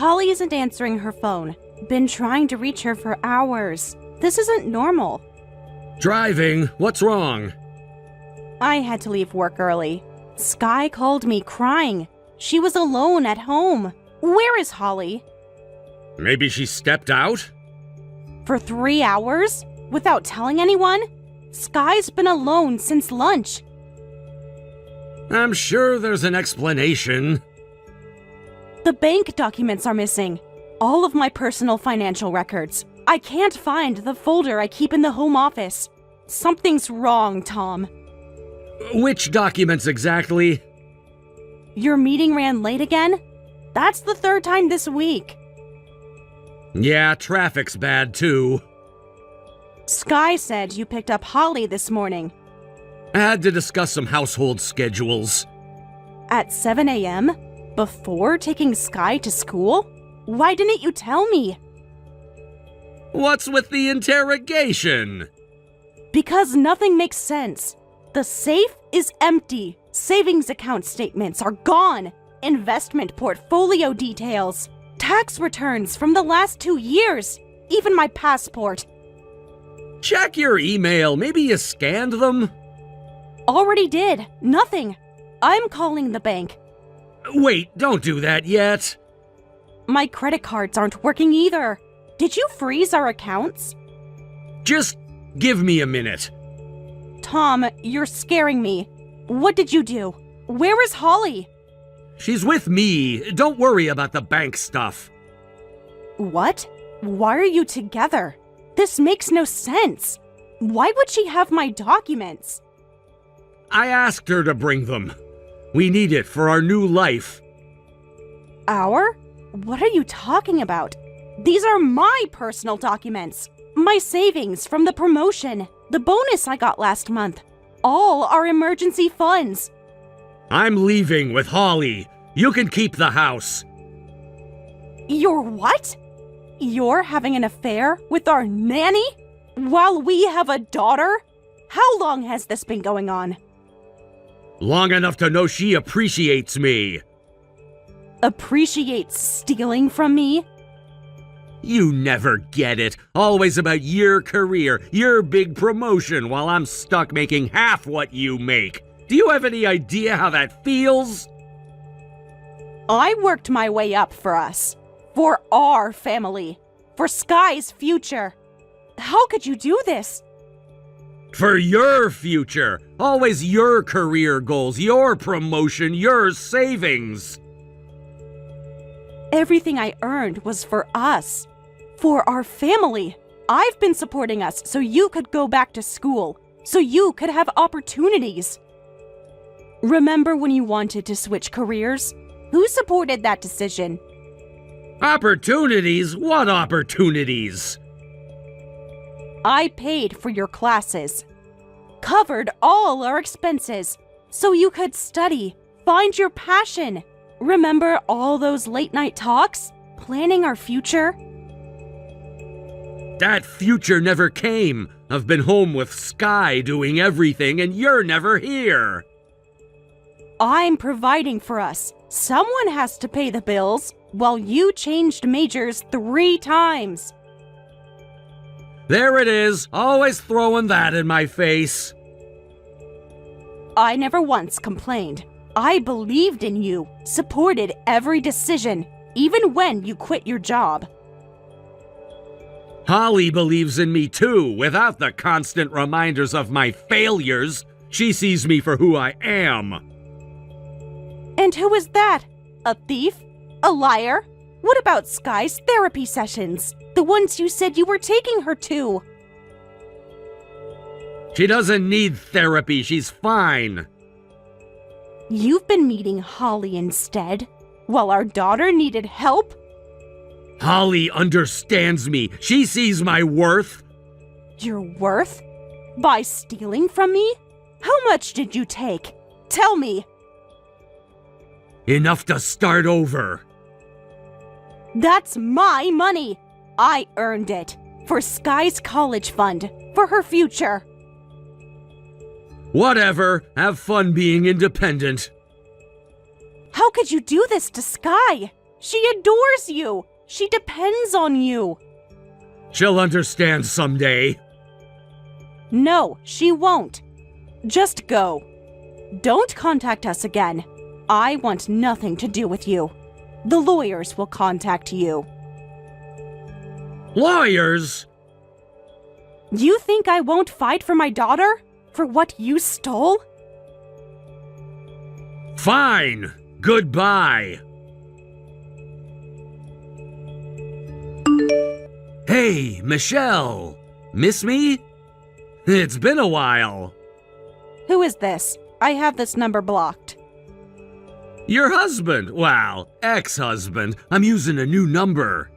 Holly isn't answering her phone. Been trying to reach her for hours. This isn't normal. Driving? What's wrong? I had to leave work early. Sky called me crying. She was alone at home. Where is Holly? Maybe she stepped out? For 3 hours? Without telling anyone? Sky's been alone since lunch. I'm sure there's an explanation. The bank documents are missing. All of my personal financial records. I can't find the folder I keep in the home office. Something's wrong, Tom. Which documents exactly? Your meeting ran late again? That's the 3rd time this week. Yeah, traffic's bad too. Sky said you picked up Holly this morning. I had to discuss some household schedules. At 7 a.m.? Before taking Sky to school? Why didn't you tell me? What's with the interrogation? Because nothing makes sense. The safe is empty. Savings account statements are gone. Investment portfolio details. Tax returns from the last 2 years. Even my passport. Check your email. Maybe you scanned them? Already did. Nothing. I'm calling the bank. Wait, don't do that yet. My credit cards aren't working either. Did you freeze our accounts? Just give me a minute. Tom, you're scaring me. What did you do? Where is Holly? She's with me. Don't worry about the bank stuff. What? Why are you together? This makes no sense. Why would she have my documents? I asked her to bring them. We need it for our new life. Our? What are you talking about? These are my personal documents. My savings from the promotion, the bonus I got last month. All are emergency funds. I'm leaving with Holly. You can keep the house. You're what? You're having an affair with our nanny? While we have a daughter? How long has this been going on? Long enough to know she appreciates me. Appreciates stealing from me? You never get it. Always about your career, your big promotion, while I'm stuck making half what you make. Do you have any idea how that feels? I worked my way up for us. For our family. For Sky's future. How could you do this? For your future. Always your career goals, your promotion, your savings. Everything I earned was for us. For our family. I've been supporting us so you could go back to school. So you could have opportunities. Remember when you wanted to switch careers? Who supported that decision? Opportunities? What opportunities? I paid for your classes. Covered all our expenses. So you could study. Find your passion. Remember all those late-night talks? Planning our future? That future never came. I've been home with Sky doing everything, and you're never here. I'm providing for us. Someone has to pay the bills, while you changed majors 3 times. There it is, always throwing that in my face. I never once complained. I believed in you, supported every decision, even when you quit your job. Holly believes in me too, without the constant reminders of my failures. She sees me for who I am. And who is that? A thief? A liar? What about Sky's therapy sessions? The ones you said you were taking her to? She doesn't need therapy, she's fine. You've been meeting Holly instead, while our daughter needed help? Holly understands me. She sees my worth. Your worth? By stealing from me? How much did you take? Tell me. Enough to start over. That's my money. I earned it. For Sky's college fund. For her future. Whatever. Have fun being independent. How could you do this to Sky? She adores you. She depends on you. She'll understand someday. No, she won't. Just go. Don't contact us again. I want nothing to do with you. The lawyers will contact you. Lawyers? You think I won't fight for my daughter? For what you stole? Fine. Goodbye. Hey, Michelle. Miss me? It's been a while. Who is this? I have this number blocked. Your husband. Well, ex-husband. I'm using a new number.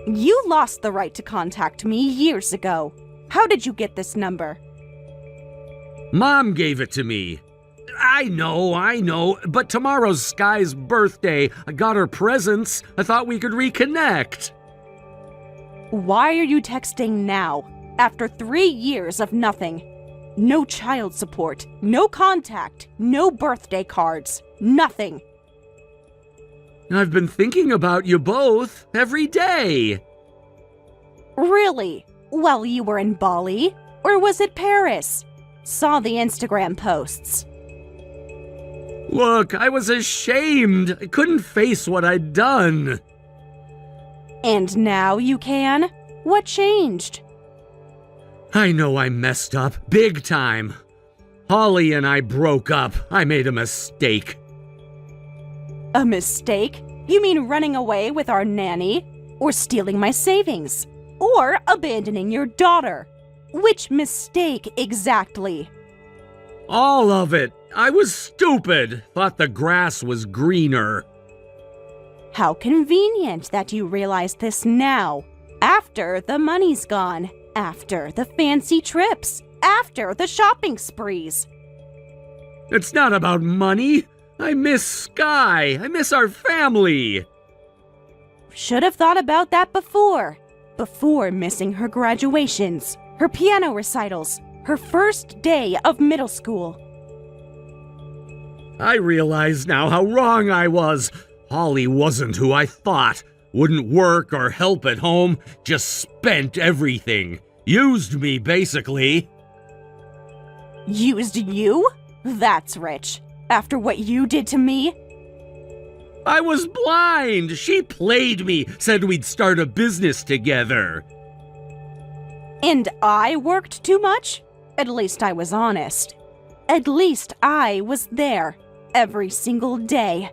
You lost the right to contact me years ago. How did you get this number? Mom gave it to me. I know, but tomorrow's Sky's birthday. I got her presents. I thought we could reconnect. Why are you texting now, after 3 years of nothing? No child support, no contact, no birthday cards, nothing. I've been thinking about you both every day. Really? While you were in Bali? Or was it Paris? Saw the Instagram posts. Look, I was ashamed. I couldn't face what I'd done. And now you can? What changed? I know I messed up, big time. Holly and I broke up. I made a mistake. A mistake? You mean running away with our nanny? Or stealing my savings? Or abandoning your daughter? Which mistake exactly? All of it. I was stupid. Thought the grass was greener. How convenient that you realize this now. After the money's gone. After the fancy trips. After the shopping sprees. It's not about money. I miss Sky. I miss our family. Should have thought about that before. Before missing her graduations, her piano recitals, her first day of middle school. I realize now how wrong I was. Holly wasn't who I thought. Wouldn't work or help at home. Just spent everything. Used me, basically. Used you? That's rich. After what you did to me? I was blind. She played me, said we'd start a business together. And I worked too much? At least I was honest. At least I was there. Every single day.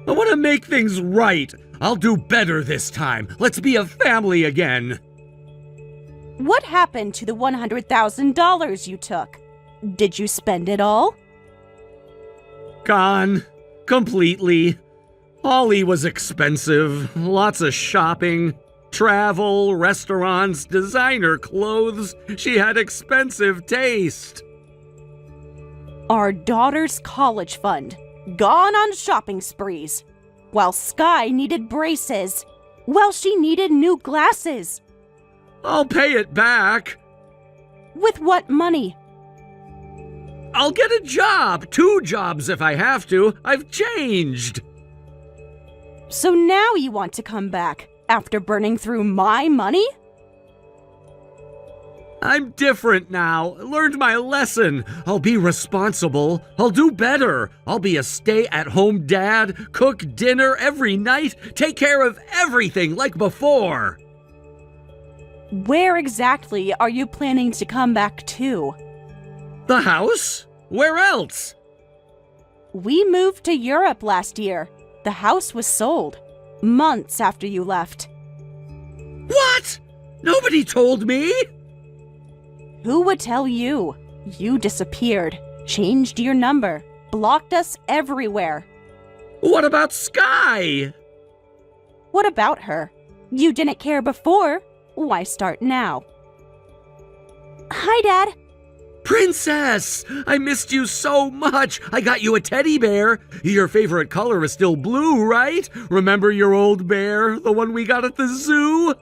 I want to make things right. I'll do better this time. Let's be a family again. What happened to the $100,000 you took? Did you spend it all? Gone. Completely. Holly was expensive. Lots of shopping. Travel, restaurants, designer clothes. She had expensive taste. Our daughter's college fund. Gone on shopping sprees. While Sky needed braces. While she needed new glasses. I'll pay it back. With what money? I'll get a job. 2 jobs if I have to. I've changed. So now you want to come back after burning through my money? I'm different now. I learned my lesson. I'll be responsible. I'll do better. I'll be a stay-at-home dad, cook dinner every night, take care of everything like before. Where exactly are you planning to come back to? The house? Where else? We moved to Europe last year. The house was sold. Months after you left. What? Nobody told me? Who would tell you? You disappeared, changed your number, blocked us everywhere. What about Sky? What about her? You didn't care before. Why start now? Hi, Dad. Princess! I missed you so much. I got you a teddy bear. Your favorite color is still blue, right? Remember your old bear, the one we got at the zoo?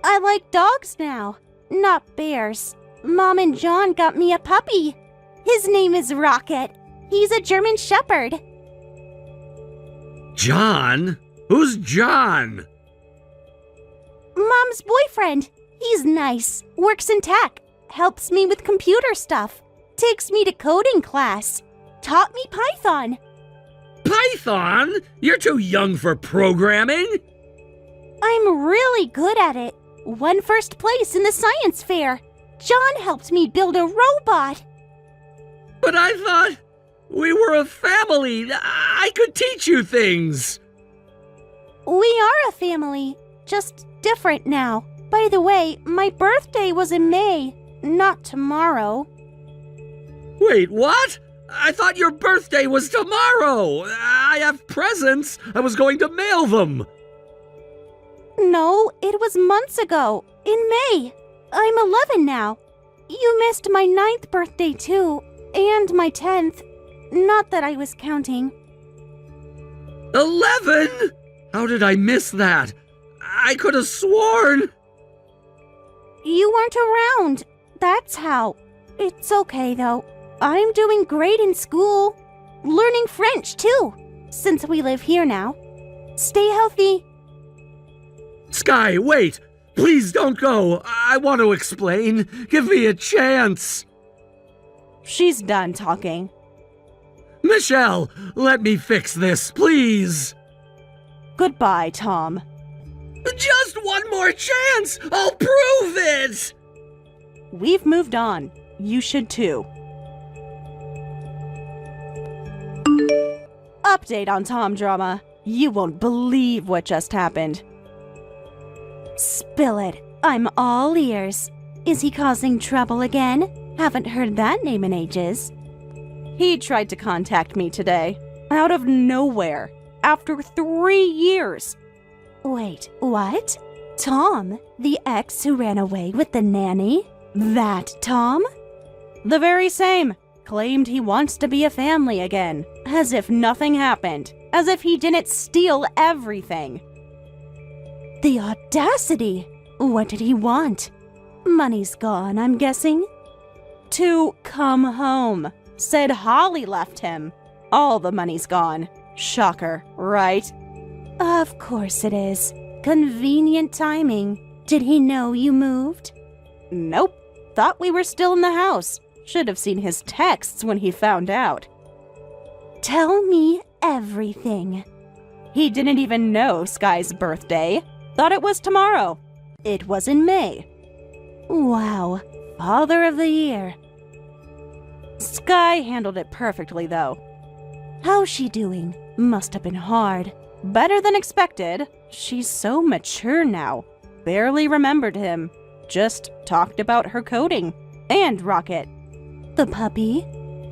I like dogs now, not bears. Mom and John got me a puppy. His name is Rocket. He's a German Shepherd. John? Who's John? Mom's boyfriend. He's nice, works in tech, helps me with computer stuff, takes me to coding class, taught me Python. Python? You're too young for programming. I'm really good at it. Won first place in the science fair. John helped me build a robot. But I thought we were a family. I could teach you things. We are a family, just different now. By the way, my birthday was in May, not tomorrow. Wait, what? I thought your birthday was tomorrow. I have presents. I was going to mail them. No, it was months ago, in May. I'm 11 now. You missed my 9th birthday too, and my 10th. Not that I was counting. 11? How did I miss that? I could have sworn. You weren't around. That's how. It's okay though. I'm doing great in school. Learning French too, since we live here now. Stay healthy. Sky, wait. Please don't go. I want to explain. Give me a chance. She's done talking. Michelle, let me fix this, please. Goodbye, Tom. Just one more chance! I'll prove it! We've moved on. You should too. Update on Tom drama. You won't believe what just happened. Spill it. I'm all ears. Is he causing trouble again? Haven't heard that name in ages. He tried to contact me today. Out of nowhere. After 3 years. Wait, what? Tom, the ex who ran away with the nanny? That Tom? The very same. Claimed he wants to be a family again. As if nothing happened. As if he didn't steal everything. The audacity! What did he want? Money's gone, I'm guessing? To come home. Said Holly left him. All the money's gone. Shocker, right? Of course it is. Convenient timing. Did he know you moved? Nope. Thought we were still in the house. Should have seen his texts when he found out. Tell me everything. He didn't even know Sky's birthday. Thought it was tomorrow. It was in May. Wow. Father of the Year. Sky handled it perfectly, though. How's she doing? Must have been hard. Better than expected. She's so mature now. Barely remembered him. Just talked about her coding. And Rocket. The puppy?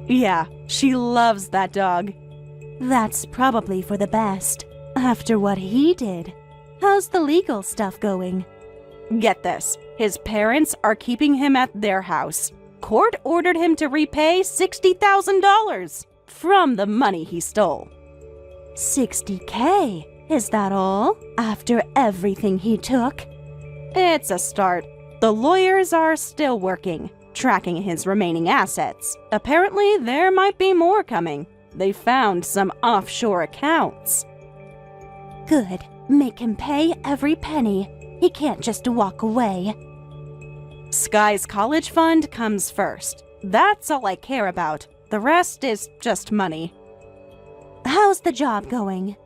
Yeah, she loves that dog. That's probably for the best. After what he did. How's the legal stuff going? Get this. His parents are keeping him at their house. Court ordered him to repay $60,000 from the money he stole. $60K? Is that all? After everything he took? It's a start. The lawyers are still working, tracking his remaining assets. Apparently, there might be more coming. They found some offshore accounts. Good. Make him pay every penny. He can't just walk away. Sky's college fund comes first. That's all I care about. The rest is just money. How's the job going?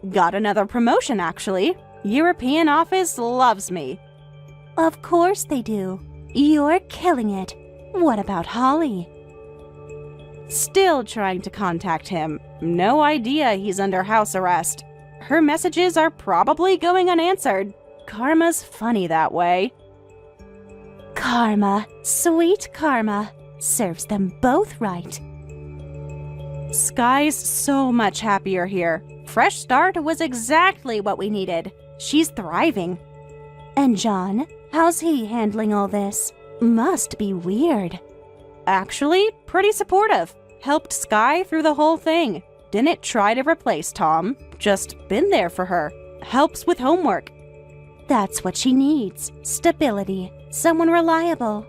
Got another promotion, actually. European office loves me. Of course they do. You're killing it. What about Holly? Still trying to contact him. No idea he's under house arrest. Her messages are probably going unanswered. Karma's funny that way. Karma. Sweet karma. Serves them both right. Sky's so much happier here. Fresh start was exactly what we needed. She's thriving. And John? How's he handling all this? Must be weird. Actually, pretty supportive. Helped Sky through the whole thing. Didn't try to replace Tom. Just been there for her. Helps with homework. That's what she needs. Stability. Someone reliable.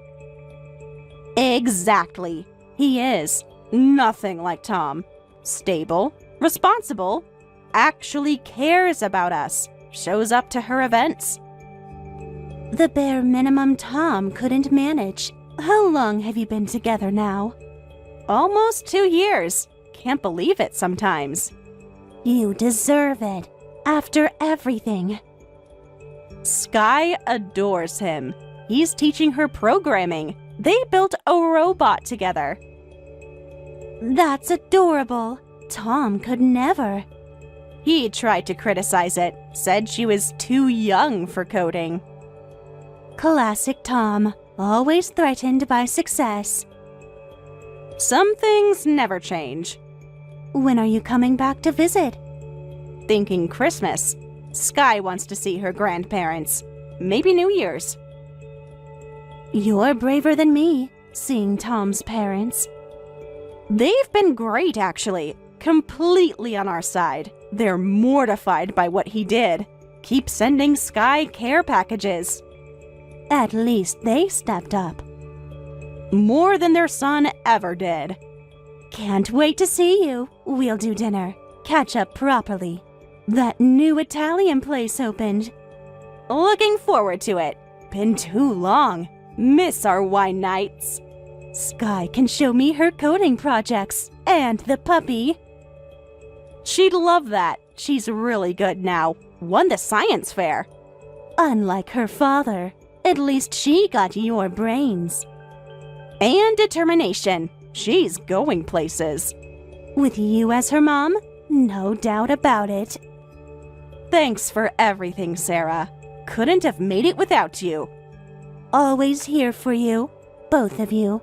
Exactly. He is. Nothing like Tom. Stable. Responsible. actually cares about us, shows up to her events. The bare minimum Tom couldn't manage. How long have you been together now? Almost 2 years. Can't believe it sometimes. You deserve it. After everything. Sky adores him. He's teaching her programming. They built a robot together. That's adorable. Tom could never. He tried to criticize it, said she was too young for coding. Classic Tom, always threatened by success. Some things never change. When are you coming back to visit? Thinking Christmas. Sky wants to see her grandparents. Maybe New Year's. You're braver than me, seeing Tom's parents. They've been great, actually. Completely on our side. They're mortified by what he did. Keep sending Sky care packages. At least they stepped up. More than their son ever did. Can't wait to see you. We'll do dinner. Catch up properly. That new Italian place opened. Looking forward to it. Been too long. Miss our wine nights. Sky can show me her coding projects. And the puppy. She'd love that. She's really good now. Won the science fair. Unlike her father. At least she got your brains. And determination. She's going places. With you as her mom? No doubt about it. Thanks for everything, Sarah. Couldn't have made it without you. Always here for you. Both of you.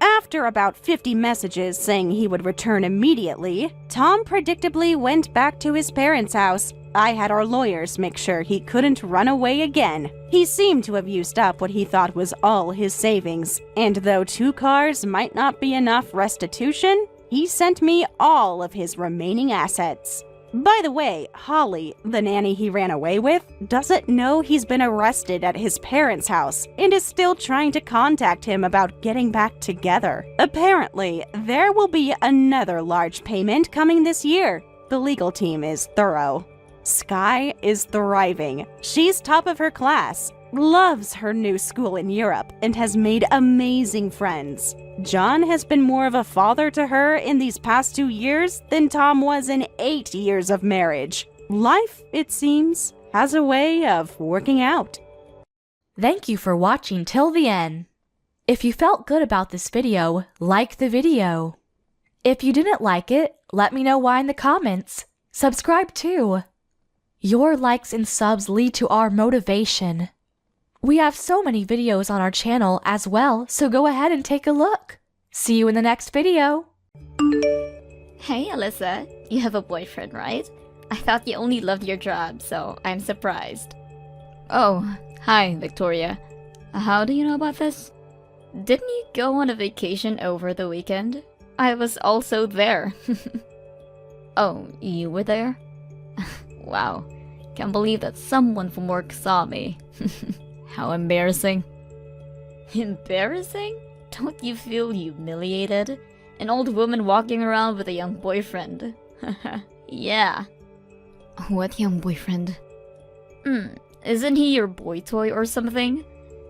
After about 50 messages saying he would return immediately, Tom predictably went back to his parents' house. I had our lawyers make sure he couldn't run away again. He seemed to have used up what he thought was all his savings, and though 2 cars might not be enough restitution, he sent me all of his remaining assets. By the way, Holly, the nanny he ran away with, doesn't know he's been arrested at his parents' house and is still trying to contact him about getting back together. Apparently, there will be another large payment coming this year. The legal team is thorough. Sky is thriving. She's top of her class, loves her new school in Europe, and has made amazing friends. John has been more of a father to her in these past 2 years than Tom was in 8 years of marriage. Life, it seems, has a way of working out. Thank you for watching till the end. If you felt good about this video, like the video. If you didn't like it, let me know why in the comments. Subscribe too. Your likes and subs lead to our motivation. We have so many videos on our channel as well, so go ahead and take a look. See you in the next video. Hey Alyssa, you have a boyfriend, right? I thought you only loved your job, so I'm surprised. Oh, hi Victoria. How do you know about this? Didn't you go on a vacation over the weekend? I was also there. Oh, you were there? Wow, can't believe that someone from work saw me. How embarrassing. Embarrassing? Don't you feel humiliated? An old woman walking around with a young boyfriend. Yeah. What young boyfriend? Isn't he your boy toy or something?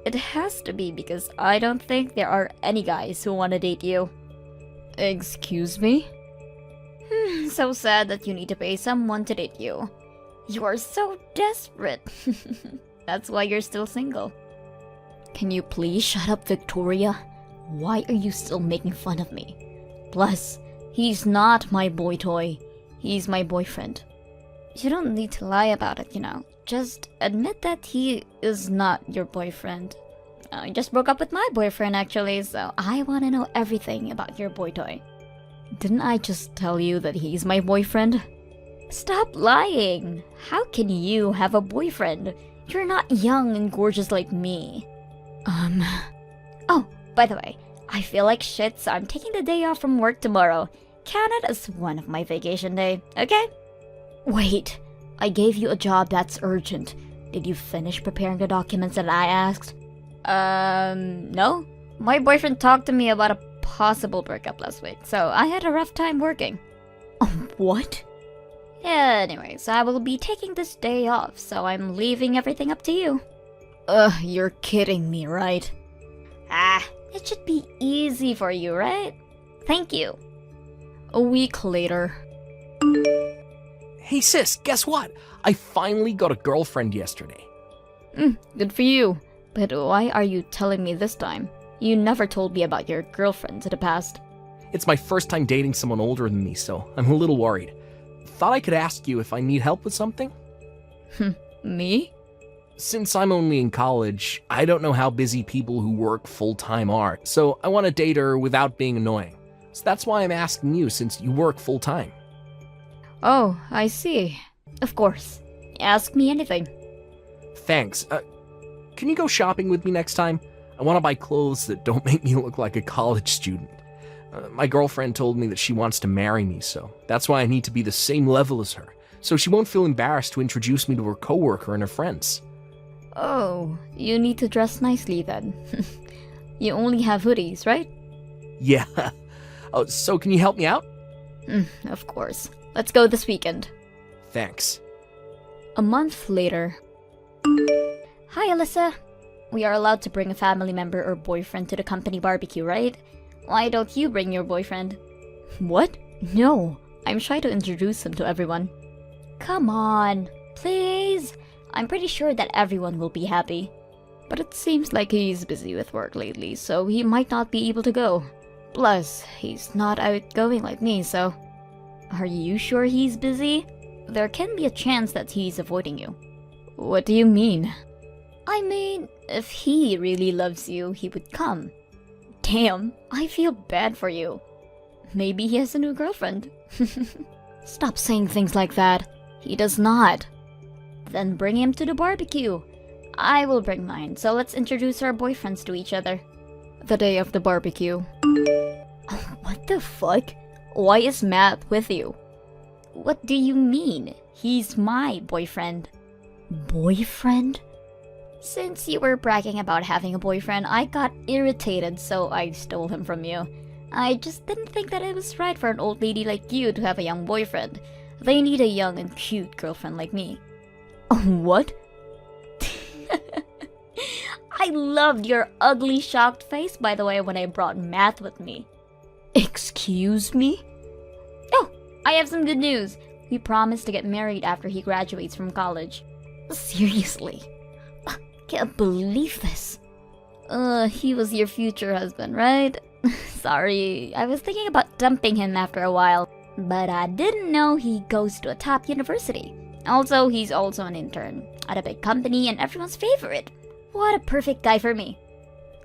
It has to be because I don't think there are any guys who want to date you. Excuse me? So sad that you need to pay someone to date you. You are so desperate. That's why you're still single. Can you please shut up, Victoria? Why are you still making fun of me? Plus, he's not my boy toy. He's my boyfriend. You don't need to lie about it, you know. Just admit that he is not your boyfriend. I just broke up with my boyfriend actually, so I want to know everything about your boy toy. Didn't I just tell you that he's my boyfriend? Stop lying! How can you have a boyfriend? You're not young and gorgeous like me. Oh, by the way, I feel like shit, so I'm taking the day off from work tomorrow. Count it as one of my vacation day, okay? Wait, I gave you a job that's urgent. Did you finish preparing the documents that I asked? No. My boyfriend talked to me about a possible breakup last week, so I had a rough time working. What? Anyways, I will be taking this day off, so I'm leaving everything up to you. You're kidding me, right? It should be easy for you, right? Thank you. A week later. Hey sis, guess what? I finally got a girlfriend yesterday. Good for you. But why are you telling me this time? You never told me about your girlfriends in the past. It's my first time dating someone older than me, so I'm a little worried. Thought I could ask you if I need help with something? Me? Since I'm only in college, I don't know how busy people who work full-time are, so I want to date her without being annoying. So that's why I'm asking you, since you work full-time. Oh, I see. Of course. Ask me anything. Thanks. Can you go shopping with me next time? I want to buy clothes that don't make me look like a college student. My girlfriend told me that she wants to marry me, so that's why I need to be the same level as her, so she won't feel embarrassed to introduce me to her coworker and her friends. Oh, you need to dress nicely then. You only have hoodies, right? Yeah. Oh, so can you help me out? Of course. Let's go this weekend. Thanks. A month later. Hi, Alyssa. We are allowed to bring a family member or boyfriend to the company barbecue, right? Why don't you bring your boyfriend? What? No. I'm shy to introduce him to everyone. Come on. Please. I'm pretty sure that everyone will be happy. But it seems like he's busy with work lately, so he might not be able to go. Plus, he's not outgoing like me, so... Are you sure he's busy? There can be a chance that he's avoiding you. What do you mean? I mean, if he really loves you, he would come. Damn, I feel bad for you. Maybe he has a new girlfriend. Stop saying things like that. He does not. Then bring him to the barbecue. I will bring mine, so let's introduce our boyfriends to each other. The day of the barbecue. What the fuck? Why is Matt with you? What do you mean? He's my boyfriend. Boyfriend? Since you were bragging about having a boyfriend, I got irritated, so I stole him from you. I just didn't think that it was right for an old lady like you to have a young boyfriend. They need a young and cute girlfriend like me. What? I loved your ugly, shocked face, by the way, when I brought Matt with me. Excuse me? Oh, I have some good news. We promised to get married after he graduates from college. Seriously? Can't believe this. He was your future husband, right? Sorry, I was thinking about dumping him after a while, but I didn't know he goes to a top university. Also, he's also an intern at a big company and everyone's favorite. What a perfect guy for me.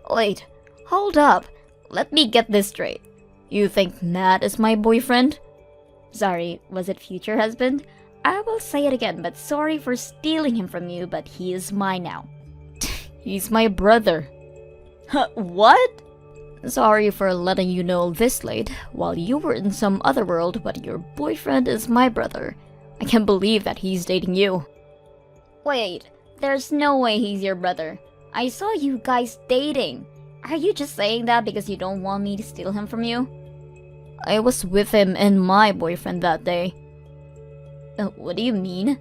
Wait, hold up. Let me get this straight. You think Matt is my boyfriend? Sorry, was it future husband? I will say it again, but sorry for stealing him from you, but he is mine now. He's my brother. What? Sorry for letting you know this late, while you were in some other world, but your boyfriend is my brother. I can't believe that he's dating you. Wait, there's no way he's your brother. I saw you guys dating. Are you just saying that because you don't want me to steal him from you? I was with him and my boyfriend that day. What do you mean?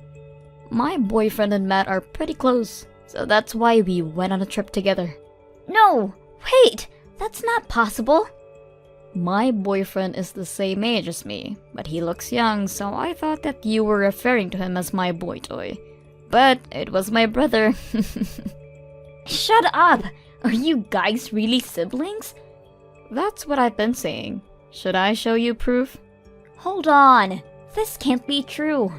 My boyfriend and Matt are pretty close, so that's why we went on a trip together. No! Wait! That's not possible! My boyfriend is the same age as me, but he looks young, so I thought that you were referring to him as my boy toy. But it was my brother. Shut up! Are you guys really siblings? That's what I've been saying. Should I show you proof? Hold on! This can't be true.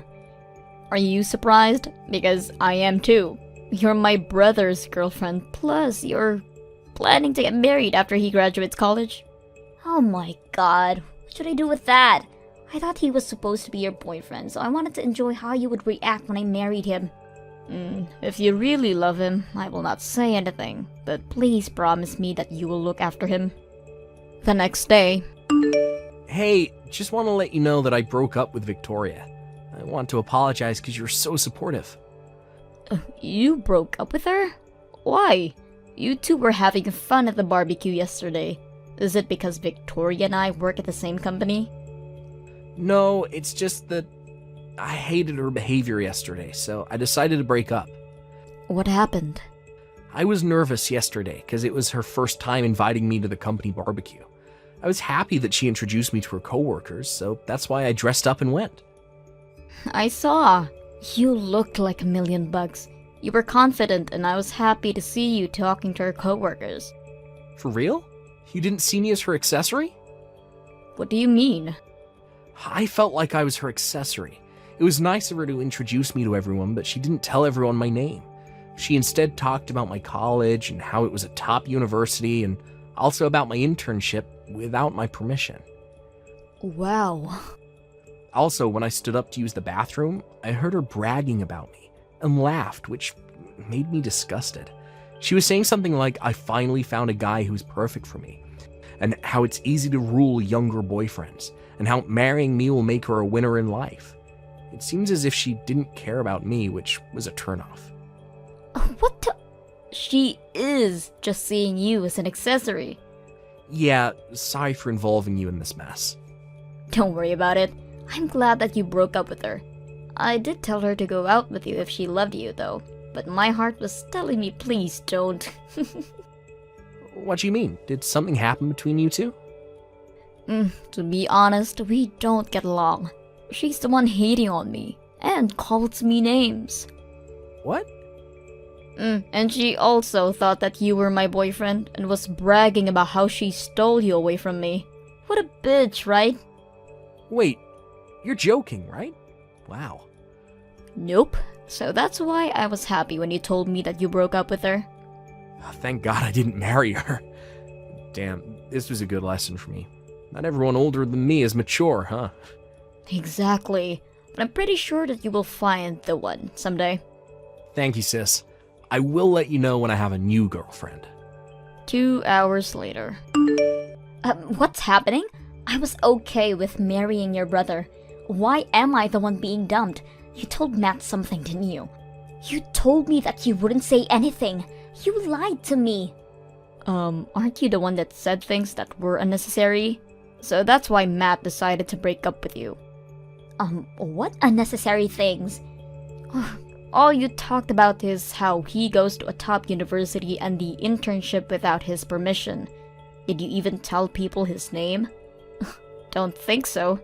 Are you surprised? Because I am too. You're my brother's girlfriend, plus you're planning to get married after he graduates college. Oh my god, what should I do with that? I thought he was supposed to be your boyfriend, so I wanted to enjoy how you would react when I married him. If you really love him, I will not say anything, but please promise me that you will look after him. The next day. Hey, just want to let you know that I broke up with Victoria. I want to apologize because you're so supportive. You broke up with her? Why? You two were having fun at the barbecue yesterday. Is it because Victoria and I work at the same company? No, it's just that I hated her behavior yesterday, so I decided to break up. What happened? I was nervous yesterday because it was her first time inviting me to the company barbecue. I was happy that she introduced me to her coworkers, so that's why I dressed up and went. I saw. You looked like $1,000,000. You were confident, and I was happy to see you talking to her coworkers. For real? You didn't see me as her accessory? What do you mean? I felt like I was her accessory. It was nice of her to introduce me to everyone, but she didn't tell everyone my name. She instead talked about my college and how it was a top university, and also about my internship without my permission. Wow. Also, when I stood up to use the bathroom, I heard her bragging about me and laughed, which made me disgusted. She was saying something like, I finally found a guy who's perfect for me, and how it's easy to rule younger boyfriends, and how marrying me will make her a winner in life. It seems as if she didn't care about me, which was a turnoff. What the? She is just seeing you as an accessory. Yeah, sorry for involving you in this mess. Don't worry about it. I'm glad that you broke up with her. I did tell her to go out with you if she loved you, though. But my heart was telling me, please don't. What do you mean? Did something happen between you two? To be honest, we don't get along. She's the one hating on me, and calls me names. What? And she also thought that you were my boyfriend, and was bragging about how she stole you away from me. What a bitch, right? Wait, you're joking, right? Wow. Nope. So that's why I was happy when you told me that you broke up with her. Thank God I didn't marry her. Damn, this was a good lesson for me. Not everyone older than me is mature, huh? Exactly. But I'm pretty sure that you will find the one someday. Thank you, sis. I will let you know when I have a new girlfriend. 2 hours later. What's happening? I was okay with marrying your brother. Why am I the one being dumped? You told Matt something, didn't you? You told me that you wouldn't say anything. You lied to me. Aren't you the one that said things that were unnecessary? So that's why Matt decided to break up with you. What unnecessary things? All you talked about is how he goes to a top university and the internship without his permission. Did you even tell people his name? Don't think so.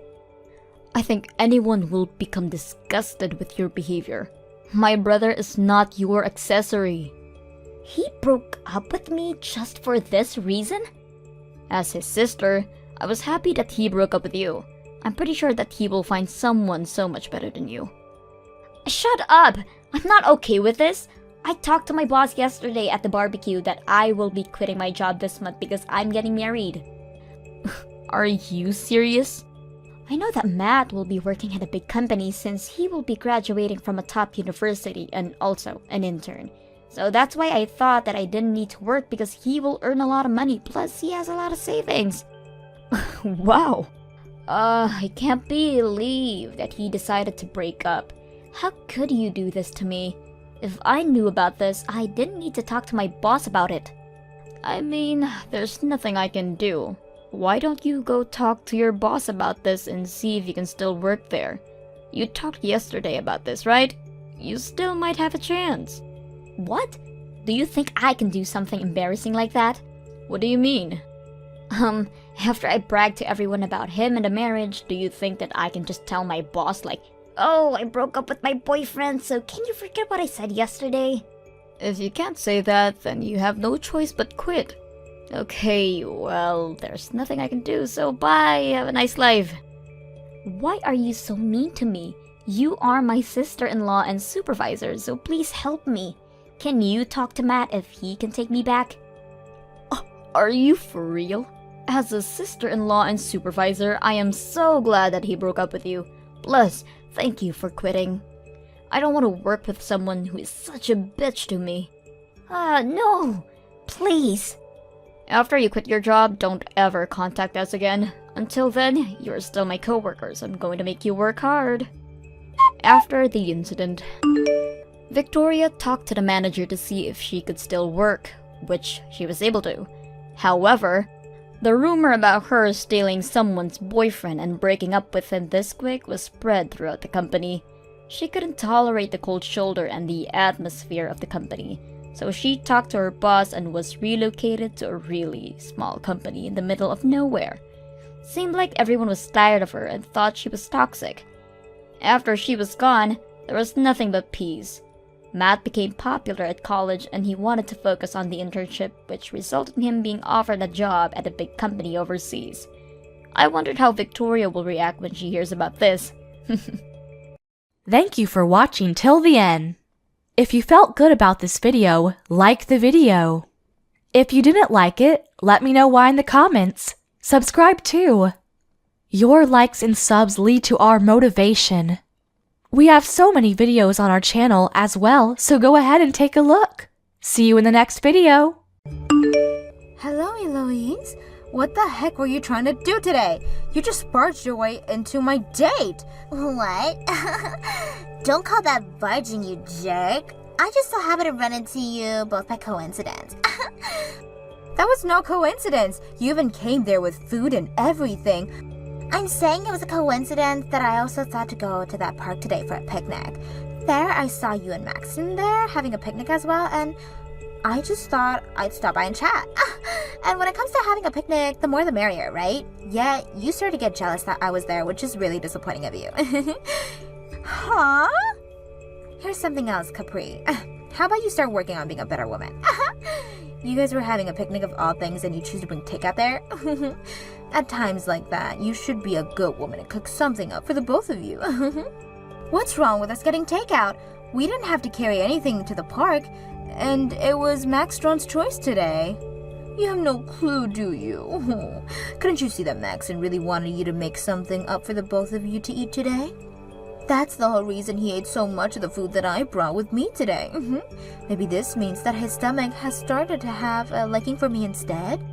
I think anyone will become disgusted with your behavior. My brother is not your accessory. He broke up with me just for this reason? As his sister, I was happy that he broke up with you. I'm pretty sure that he will find someone so much better than you. Shut up! I'm not okay with this. I talked to my boss yesterday at the barbecue that I will be quitting my job this month because I'm getting married. Are you serious? I know that Matt will be working at a big company since he will be graduating from a top university and also an intern. So that's why I thought that I didn't need to work because he will earn a lot of money, plus he has a lot of savings. Wow. I can't believe that he decided to break up. How could you do this to me? If I knew about this, I didn't need to talk to my boss about it. I mean, there's nothing I can do. Why don't you go talk to your boss about this and see if you can still work there? You talked yesterday about this, right? You still might have a chance. What? Do you think I can do something embarrassing like that? What do you mean? After I bragged to everyone about him and the marriage, do you think that I can just tell my boss like, oh, I broke up with my boyfriend, so can you forget what I said yesterday? If you can't say that, then you have no choice but quit. Okay, well, there's nothing I can do, so bye, have a nice life. Why are you so mean to me? You are my sister-in-law and supervisor, so please help me. Can you talk to Matt if he can take me back? Are you for real? As a sister-in-law and supervisor, I am so glad that he broke up with you. Plus, thank you for quitting. I don't want to work with someone who is such a bitch to me. No! Please! After you quit your job, don't ever contact us again. Until then, you're still my coworkers. I'm going to make you work hard. After the incident, Victoria talked to the manager to see if she could still work, which she was able to. However, The rumor about her stealing someone's boyfriend and breaking up with him this quick was spread throughout the company. She couldn't tolerate the cold shoulder and the atmosphere of the company, so she talked to her boss and was relocated to a really small company in the middle of nowhere. Seemed like everyone was tired of her and thought she was toxic. After she was gone, there was nothing but peace. Matt became popular at college and he wanted to focus on the internship, which resulted in him being offered a job at a big company overseas. I wondered how Victoria will react when she hears about this. Thank you for watching till the end. If you felt good about this video, like the video. If you didn't like it, let me know why in the comments. Subscribe too. Your likes and subs lead to our motivation. We have so many videos on our channel as well, so go ahead and take a look. See you in the next video. Hello, Eloise. What the heck were you trying to do today? You just barged your way into my date. What? Don't call that barging, you jerk. I just so happened to run into you both by coincidence. That was no coincidence. You even came there with food and everything. I'm saying it was a coincidence that I also thought to go to that park today for a picnic. There I saw you and Maxon there having a picnic as well, and I just thought I'd stop by and chat. And when it comes to having a picnic, the more the merrier, right? Yeah, you started to get jealous that I was there, which is really disappointing of you. Huh? Here's something else, Capri. How about you start working on being a better woman? You guys were having a picnic of all things and you choose to bring takeout there? At times like that, you should be a good woman and cook something up for the both of you. What's wrong with us getting takeout? We didn't have to carry anything to the park, and it was Max Strawn's choice today. You have no clue, do you? Couldn't you see that Maxon really wanted you to make something up for the both of you to eat today? That's the whole reason he ate so much of the food that I brought with me today. Maybe this means that his stomach has started to have a liking for me instead?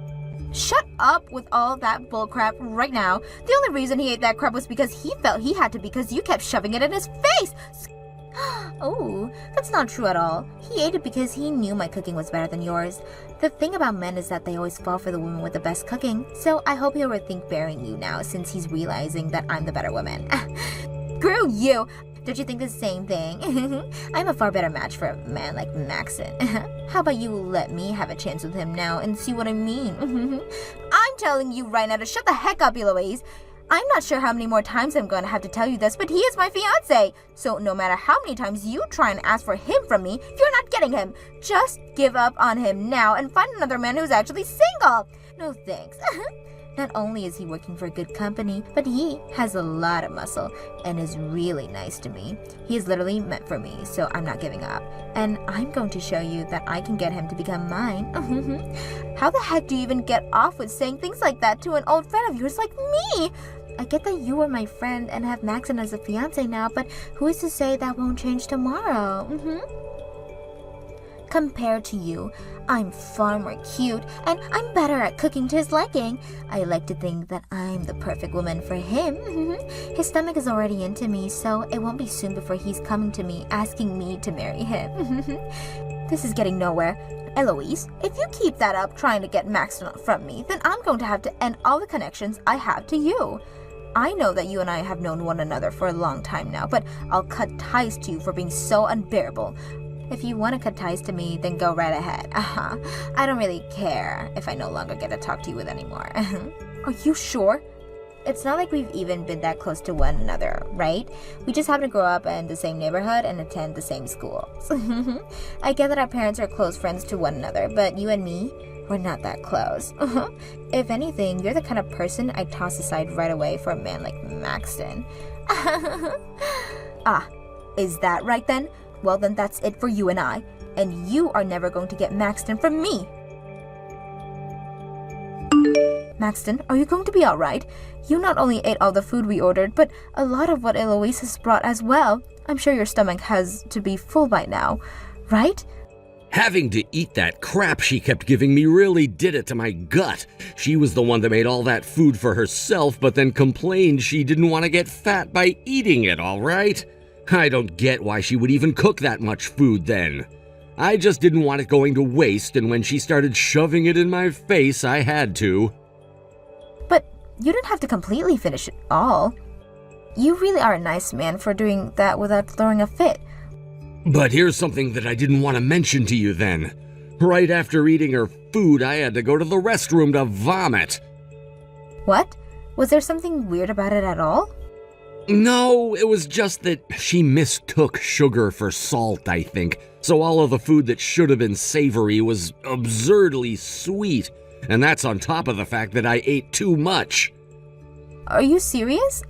Shut up with all that bullcrap right now. The only reason he ate that crap was because he felt he had to because you kept shoving it in his face. Oh, that's not true at all. He ate it because he knew my cooking was better than yours. The thing about men is that they always fall for the woman with the best cooking, so I hope he'll rethink marrying you now since he's realizing that I'm the better woman. Screw you! Don't you think the same thing? I'm a far better match for a man like Maxon. How about you let me have a chance with him now and see what I mean? I'm telling you right now to shut the heck up, Eloise. I'm not sure how many more times I'm going to have to tell you this, but he is my fiancé. So no matter how many times you try and ask for him from me, you're not getting him. Just give up on him now and find another man who's actually single. No thanks. Not only is he working for a good company, but he has a lot of muscle and is really nice to me. He is literally meant for me, so I'm not giving up. And I'm going to show you that I can get him to become mine. How the heck do you even get off with saying things like that to an old friend of yours like me? I get that you were my friend and have Maxon as a fiance now, but who is to say that won't change tomorrow? Compared to you, I'm far more cute, and I'm better at cooking to his liking. I like to think that I'm the perfect woman for him. His stomach is already into me, so it won't be soon before he's coming to me, asking me to marry him. This is getting nowhere. Eloise, if you keep that up trying to get Maxon from me, then I'm going to have to end all the connections I have to you. I know that you and I have known one another for a long time now, but I'll cut ties to you for being so unbearable. If you want to cut ties to me, then go right ahead. I don't really care if I no longer get to talk to you with anymore. Are you sure? It's not like we've even been that close to one another, right? We just happen to grow up in the same neighborhood and attend the same school. I get that our parents are close friends to one another, but you and me, we're not that close. If anything, you're the kind of person I'd toss aside right away for a man like Maxton. Is that right then? Well, then that's it for you and I. And you are never going to get Maxton from me. Maxton, are you going to be alright? You not only ate all the food we ordered, but a lot of what Eloise has brought as well. I'm sure your stomach has to be full by now, right? Having to eat that crap she kept giving me really did it to my gut. She was the one that made all that food for herself, but then complained she didn't want to get fat by eating it, all right? I don't get why she would even cook that much food then. I just didn't want it going to waste, and when she started shoving it in my face, I had to. You didn't have to completely finish it all. You really are a nice man for doing that without throwing a fit. But here's something that I didn't want to mention to you then. Right after eating her food, I had to go to the restroom to vomit. What? Was there something weird about it at all? No, it was just that she mistook sugar for salt, I think. So all of the food that should have been savory was absurdly sweet. And that's on top of the fact that I ate too much. Are you serious?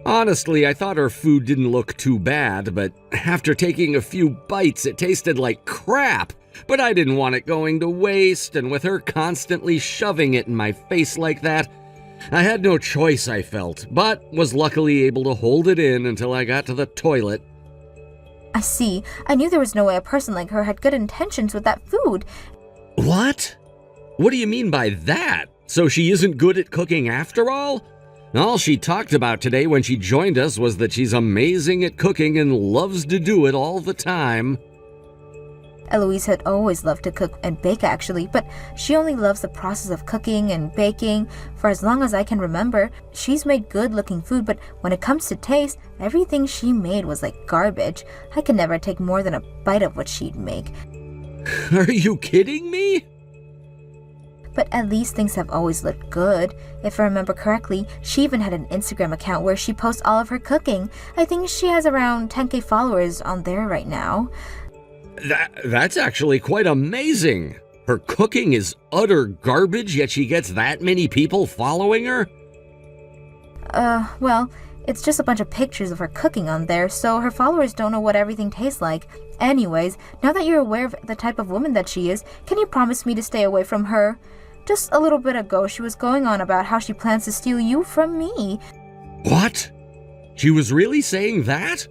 Honestly, I thought her food didn't look too bad, but after taking a few bites, it tasted like crap. But I didn't want it going to waste, and with her constantly shoving it in my face like that, I had no choice, I felt, but was luckily able to hold it in until I got to the toilet. I see. I knew there was no way a person like her had good intentions with that food. What? What do you mean by that? So she isn't good at cooking after all? All she talked about today when she joined us was that she's amazing at cooking and loves to do it all the time. Eloise had always loved to cook and bake actually, but she only loves the process of cooking and baking. For as long as I can remember, she's made good-looking food, but when it comes to taste, everything she made was like garbage. I could never take more than a bite of what she'd make. Are you kidding me? But at least things have always looked good. If I remember correctly, she even had an Instagram account where she posts all of her cooking. I think she has around 10K followers on there right now. That's actually quite amazing. Her cooking is utter garbage, yet she gets that many people following her? Well, it's just a bunch of pictures of her cooking on there, so her followers don't know what everything tastes like. Anyways, now that you're aware of the type of woman that she is, can you promise me to stay away from her? Just a little bit ago, she was going on about how she plans to steal you from me. What? She was really saying that?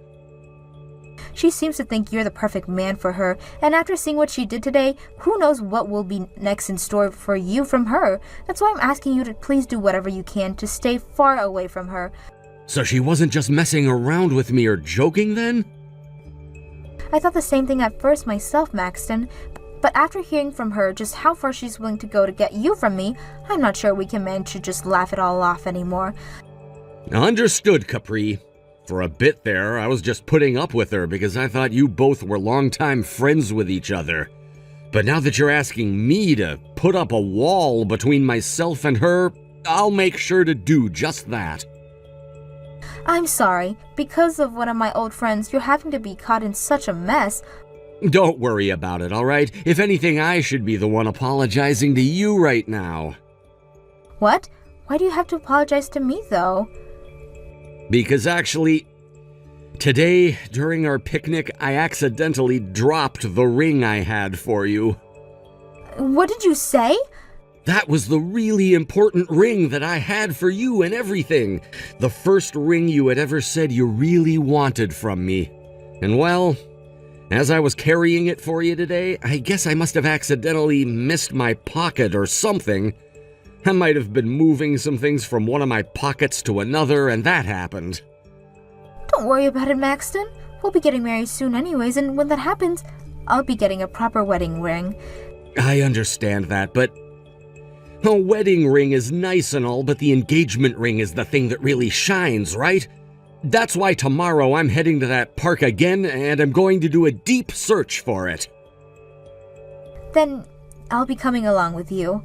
She seems to think you're the perfect man for her, and after seeing what she did today, who knows what will be next in store for you from her. That's why I'm asking you to please do whatever you can to stay far away from her. So she wasn't just messing around with me or joking then? I thought the same thing at first myself, Maxton. But after hearing from her just how far she's willing to go to get you from me, I'm not sure we can manage to just laugh it all off anymore. Understood, Capri. For a bit there, I was just putting up with her because I thought you both were longtime friends with each other. But now that you're asking me to put up a wall between myself and her, I'll make sure to do just that. I'm sorry. Because of one of my old friends, you're having to be caught in such a mess. Don't worry about it, all right? If anything, I should be the one apologizing to you right now. What? Why do you have to apologize to me, though? Because actually, today, during our picnic, I accidentally dropped the ring I had for you. What did you say? That was the really important ring that I had for you and everything. The first ring you had ever said you really wanted from me. And well, as I was carrying it for you today, I guess I must have accidentally missed my pocket or something. I might have been moving some things from one of my pockets to another, and that happened. Don't worry about it, Maxton. We'll be getting married soon anyways, and when that happens, I'll be getting a proper wedding ring. I understand that, but a wedding ring is nice and all, but the engagement ring is the thing that really shines, right? That's why tomorrow I'm heading to that park again, and I'm going to do a deep search for it. Then I'll be coming along with you.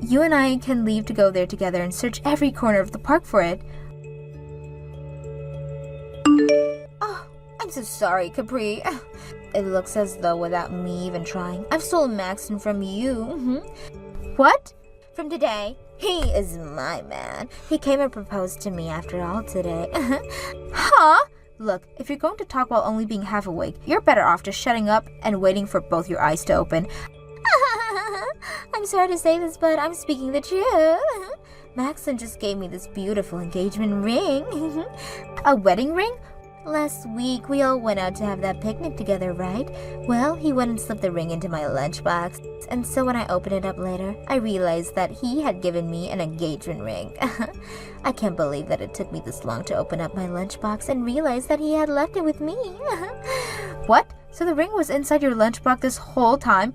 You and I can leave to go there together and search every corner of the park for it. Oh, I'm so sorry, Capri. It looks as though without me even trying, I've stolen Maxton from you. What? From today, he is my man. He came and proposed to me after all today. Huh? Look, if you're going to talk while only being half awake, you're better off just shutting up and waiting for both your eyes to open. I'm sorry to say this, but I'm speaking the truth. Maxton just gave me this beautiful engagement ring. A wedding ring? Last week, we all went out to have that picnic together, right? Well, he went and slipped the ring into my lunchbox, and so when I opened it up later, I realized that he had given me an engagement ring. I can't believe that it took me this long to open up my lunchbox and realize that he had left it with me. What? So the ring was inside your lunchbox this whole time?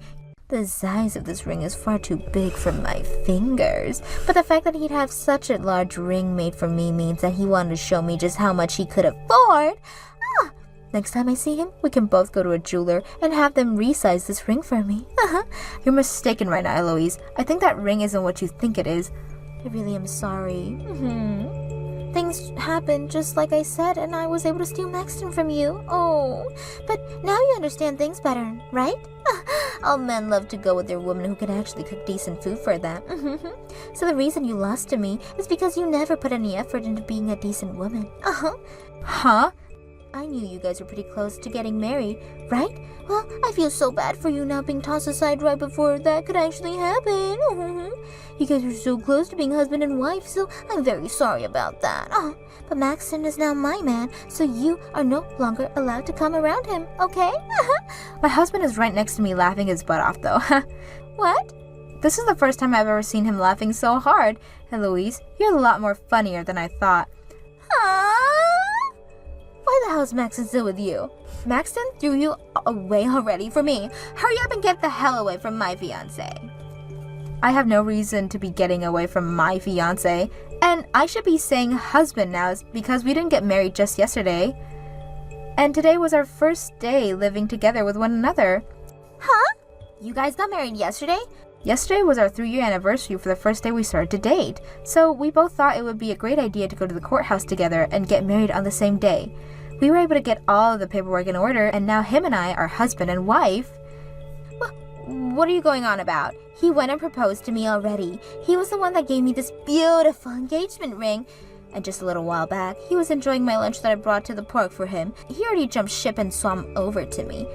The size of this ring is far too big for my fingers. But the fact that he'd have such a large ring made for me means that he wanted to show me just how much he could afford. Next time I see him, we can both go to a jeweler and have them resize this ring for me. You're mistaken right now, Eloise. I think that ring isn't what you think it is. I really am sorry. Things happened just like I said, and I was able to steal Maxton from you. Oh, but now you understand things better, right? All men love to go with their woman who can actually cook decent food for them. So the reason you lost to me is because you never put any effort into being a decent woman. Huh? I knew you guys were pretty close to getting married, right? Well, I feel so bad for you now being tossed aside right before that could actually happen. You guys were so close to being husband and wife, so I'm very sorry about that. But Maxton is now my man, so you are no longer allowed to come around him, okay? My husband is right next to me laughing his butt off, though. What? This is the first time I've ever seen him laughing so hard. Eloise, you're a lot more funnier than I thought. Why the hell is Maxton still with you? Maxton threw you away already for me. Hurry up and get the hell away from my fiancé. I have no reason to be getting away from my fiancé, and I should be saying husband now because we didn't get married just yesterday. And today was our first day living together with one another. Huh? You guys got married yesterday? Yesterday was our 3-year anniversary for the first day we started to date, so we both thought it would be a great idea to go to the courthouse together and get married on the same day. We were able to get all of the paperwork in order, and now him and I are husband and wife. What are you going on about? He went and proposed to me already. He was the one that gave me this beautiful engagement ring. And just a little while back, he was enjoying my lunch that I brought to the park for him. He already jumped ship and swam over to me.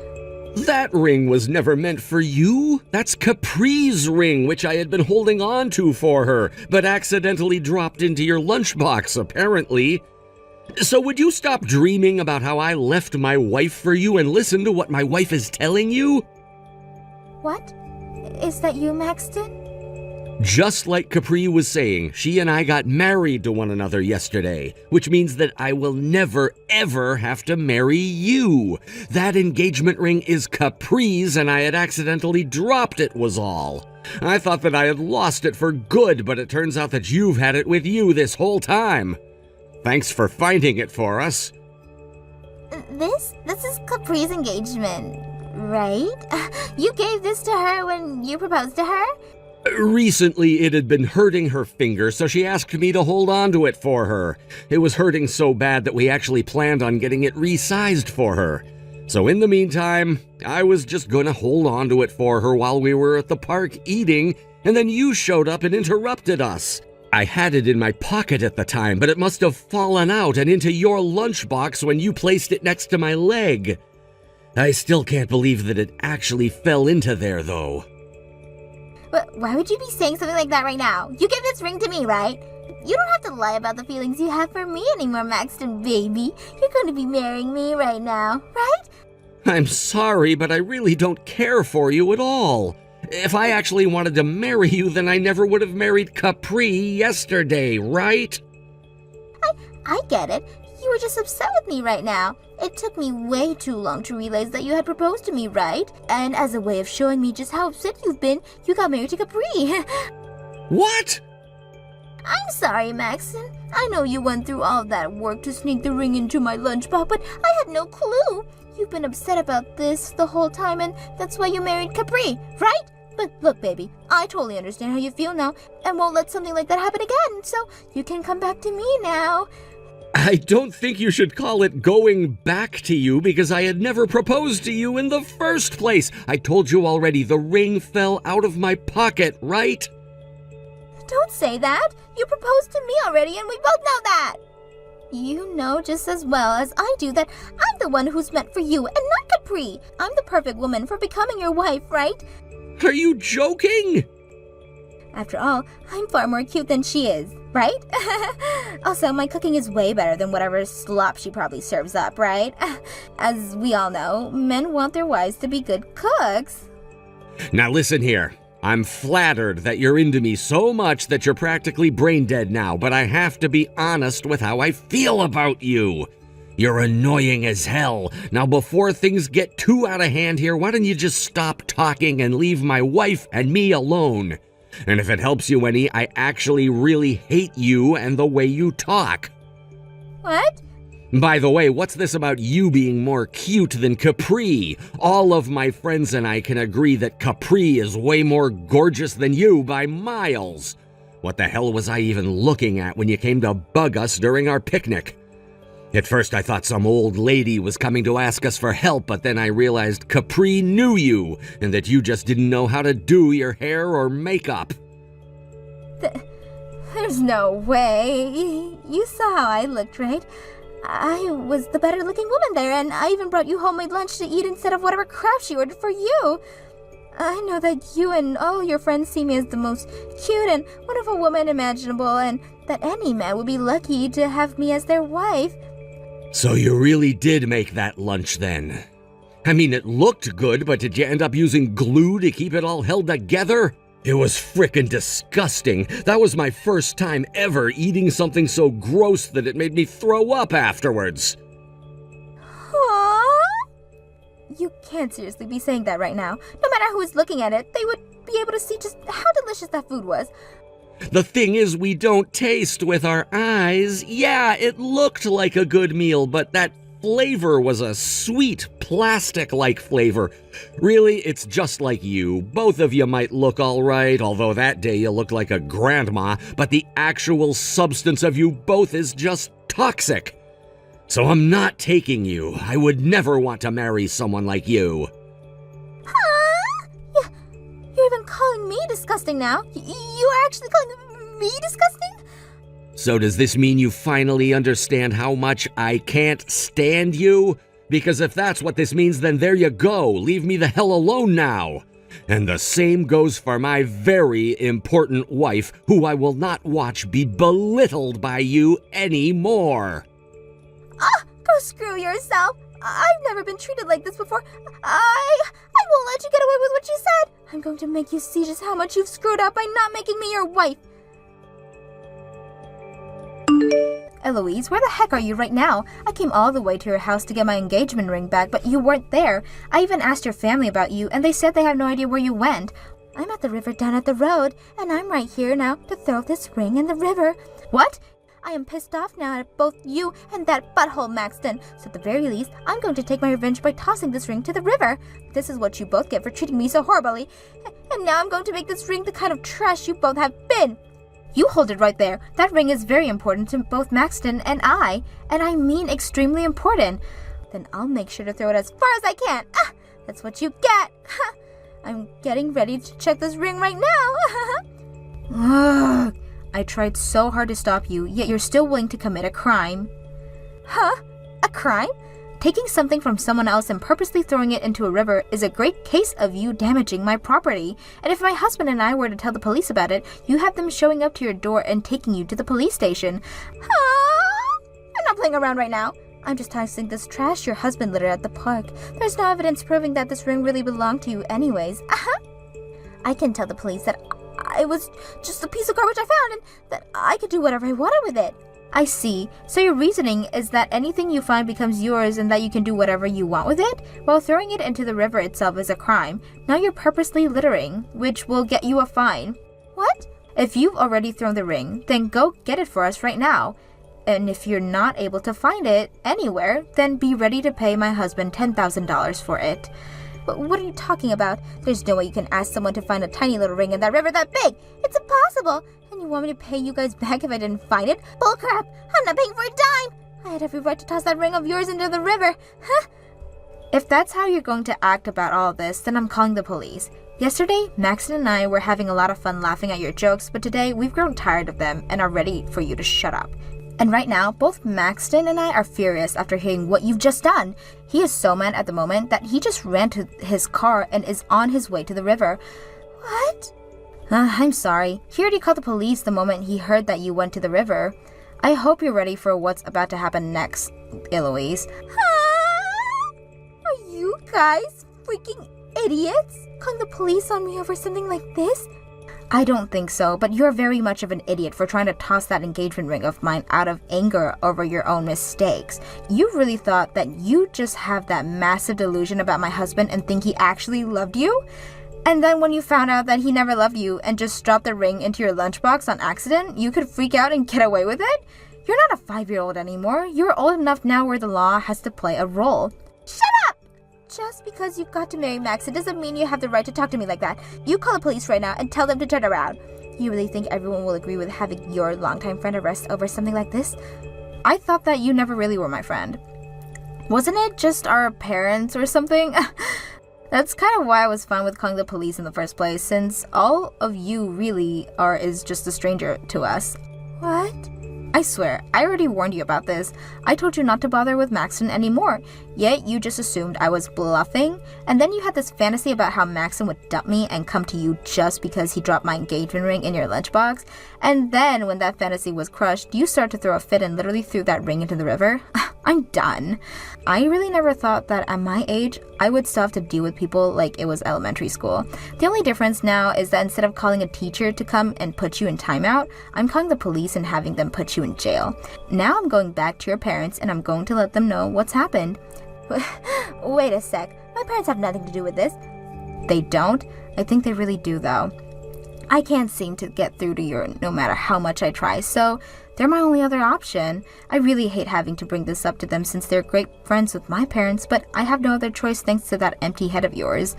That ring was never meant for you. That's Capri's ring, which I had been holding on to for her, but accidentally dropped into your lunchbox, apparently. So would you stop dreaming about how I left my wife for you and listen to what my wife is telling you? What? Is that you, Maxton? Just like Capri was saying, she and I got married to one another yesterday, which means that I will never, ever have to marry you. That engagement ring is Capri's, and I had accidentally dropped it was all. I thought that I had lost it for good, but it turns out that you've had it with you this whole time. Thanks for finding it for us. This is Capri's engagement, right? You gave this to her when you proposed to her? Recently, it had been hurting her finger, so she asked me to hold on to it for her. It was hurting so bad that we actually planned on getting it resized for her. So in the meantime, I was just going to hold on to it for her while we were at the park eating, and then you showed up and interrupted us. I had it in my pocket at the time, but it must have fallen out and into your lunchbox when you placed it next to my leg. I still can't believe that it actually fell into there, though. But why would you be saying something like that right now? You gave this ring to me, right? You don't have to lie about the feelings you have for me anymore, Maxton, baby. You're going to be marrying me right now, right? I'm sorry, but I really don't care for you at all. If I actually wanted to marry you, then I never would have married Capri yesterday, right? I get it. You were just upset with me right now. It took me way too long to realize that you had proposed to me, right? And as a way of showing me just how upset you've been, you got married to Capri. What? I'm sorry, Maxton. I know you went through all that work to sneak the ring into my lunchbox, but I had no clue. You've been upset about this the whole time, and that's why you married Capri, right? But look, baby, I totally understand how you feel now, and won't let something like that happen again, so you can come back to me now. I don't think you should call it going back to you, because I had never proposed to you in the first place. I told you already, the ring fell out of my pocket, right? Don't say that. You proposed to me already, and we both know that. You know just as well as I do that I'm the one who's meant for you and not Capri. I'm the perfect woman for becoming your wife, right? Are you joking? After all, I'm far more cute than she is, right? Also, my cooking is way better than whatever slop she probably serves up, right? As we all know, men want their wives to be good cooks. Now listen here. I'm flattered that you're into me so much that you're practically brain dead now, but I have to be honest with how I feel about you. You're annoying as hell. Now before things get too out of hand here, why don't you just stop talking and leave my wife and me alone? And if it helps you any, I actually really hate you and the way you talk. What? By the way, what's this about you being more cute than Capri? All of my friends and I can agree that Capri is way more gorgeous than you by miles. What the hell was I even looking at when you came to bug us during our picnic? At first I thought some old lady was coming to ask us for help, but then I realized Capri knew you, and that you just didn't know how to do your hair or makeup. There's no way. You saw how I looked, right? I was the better looking woman there, and I even brought you homemade lunch to eat instead of whatever crap she ordered for you. I know that you and all your friends see me as the most cute and wonderful woman imaginable, and that any man would be lucky to have me as their wife. So you really did make that lunch then? I mean, it looked good, but did you end up using glue to keep it all held together? It was frickin' disgusting. That was my first time ever eating something so gross that it made me throw up afterwards. Aww. You can't seriously be saying that right now. No matter who is looking at it, they would be able to see just how delicious that food was. The thing is, we don't taste with our eyes. Yeah, it looked like a good meal, but that flavor was a sweet, plastic-like flavor. Really, it's just like you. Both of you might look all right, although that day you looked like a grandma, but the actual substance of you both is just toxic. So I'm not taking you. I would never want to marry someone like you. Huh? You're even calling me disgusting now? You are actually calling me disgusting? So does this mean you finally understand how much I can't stand you? Because if that's what this means, then there you go. Leave me the hell alone now. And the same goes for my very important wife, who I will not watch be belittled by you anymore. Go screw yourself. I've never been treated like this before. I won't let you get away with what you said. I'm going to make you see just how much you've screwed up by not making me your wife. Eloise, where the heck are you right now? I came all the way to your house to get my engagement ring back, but you weren't there. I even asked your family about you, and they said they have no idea where you went. I'm at the river down at the road, and I'm right here now to throw this ring in the river. What? I am pissed off now at both you and that butthole Maxton, so at the very least, I'm going to take my revenge by tossing this ring to the river. This is what you both get for treating me so horribly. And now I'm going to make this ring the kind of trash you both have been. You hold it right there. That ring is very important to both Maxton and I mean extremely important. Then I'll make sure to throw it as far as I can. That's what you get. I'm getting ready to check this ring right now. I tried so hard to stop you, yet you're still willing to commit a crime. Huh? A crime? Taking something from someone else and purposely throwing it into a river is a great case of you damaging my property. And if my husband and I were to tell the police about it, you have them showing up to your door and taking you to the police station. I'm not playing around right now. I'm just tossing this trash your husband littered at the park. There's no evidence proving that this ring really belonged to you anyways. I can tell the police that it was just a piece of garbage I found and that I could do whatever I wanted with it. I see. So your reasoning is that anything you find becomes yours and that you can do whatever you want with it? While throwing it into the river itself is a crime. Now you're purposely littering, which will get you a fine. What? If you've already thrown the ring, then go get it for us right now. And if you're not able to find it anywhere, then be ready to pay my husband $10,000 for it. But what are you talking about? There's no way you can ask someone to find a tiny little ring in that river that big. It's impossible. And you want me to pay you guys back if I didn't find it? Bullcrap! I'm not paying for a dime! I had every right to toss that ring of yours into the river. Huh? If that's how you're going to act about all this, then I'm calling the police. Yesterday, Maxton and I were having a lot of fun laughing at your jokes, but today we've grown tired of them and are ready for you to shut up. And right now, both Maxton and I are furious after hearing what you've just done. He is so mad at the moment that he just ran to his car and is on his way to the river. What? I'm sorry. He already called the police the moment he heard that you went to the river. I hope you're ready for what's about to happen next, Eloise. Are you guys freaking idiots? Calling the police on me over something like this? I don't think so, but you're very much of an idiot for trying to toss that engagement ring of mine out of anger over your own mistakes. You really thought that you just have that massive delusion about my husband and think he actually loved you? And then when you found out that he never loved you and just dropped the ring into your lunchbox on accident, you could freak out and get away with it? You're not a 5-year-old anymore. You're old enough now where the law has to play a role. Shut up! Just because you got to marry Max, it doesn't mean you have the right to talk to me like that. You call the police right now and tell them to turn around. You really think everyone will agree with having your longtime friend arrested over something like this? I thought that you never really were my friend. Wasn't it just our parents or something? That's kind of why I was fine with calling the police in the first place, since all of you really is just a stranger to us. What? I swear, I already warned you about this. I told you not to bother with Maxon anymore, yet you just assumed I was bluffing, and then you had this fantasy about how Maxon would dump me and come to you just because he dropped my engagement ring in your lunchbox, and then when that fantasy was crushed, you started to throw a fit and literally threw that ring into the river. I'm done. I really never thought that at my age, I would still have to deal with people like it was elementary school. The only difference now is that instead of calling a teacher to come and put you in timeout, I'm calling the police and having them put you in jail. Now I'm going back to your parents and I'm going to let them know what's happened. Wait a sec. My parents have nothing to do with this. They don't? I think they really do though. I can't seem to get through to you no matter how much I try, so they're my only other option. I really hate having to bring this up to them since they're great friends with my parents, but I have no other choice thanks to that empty head of yours.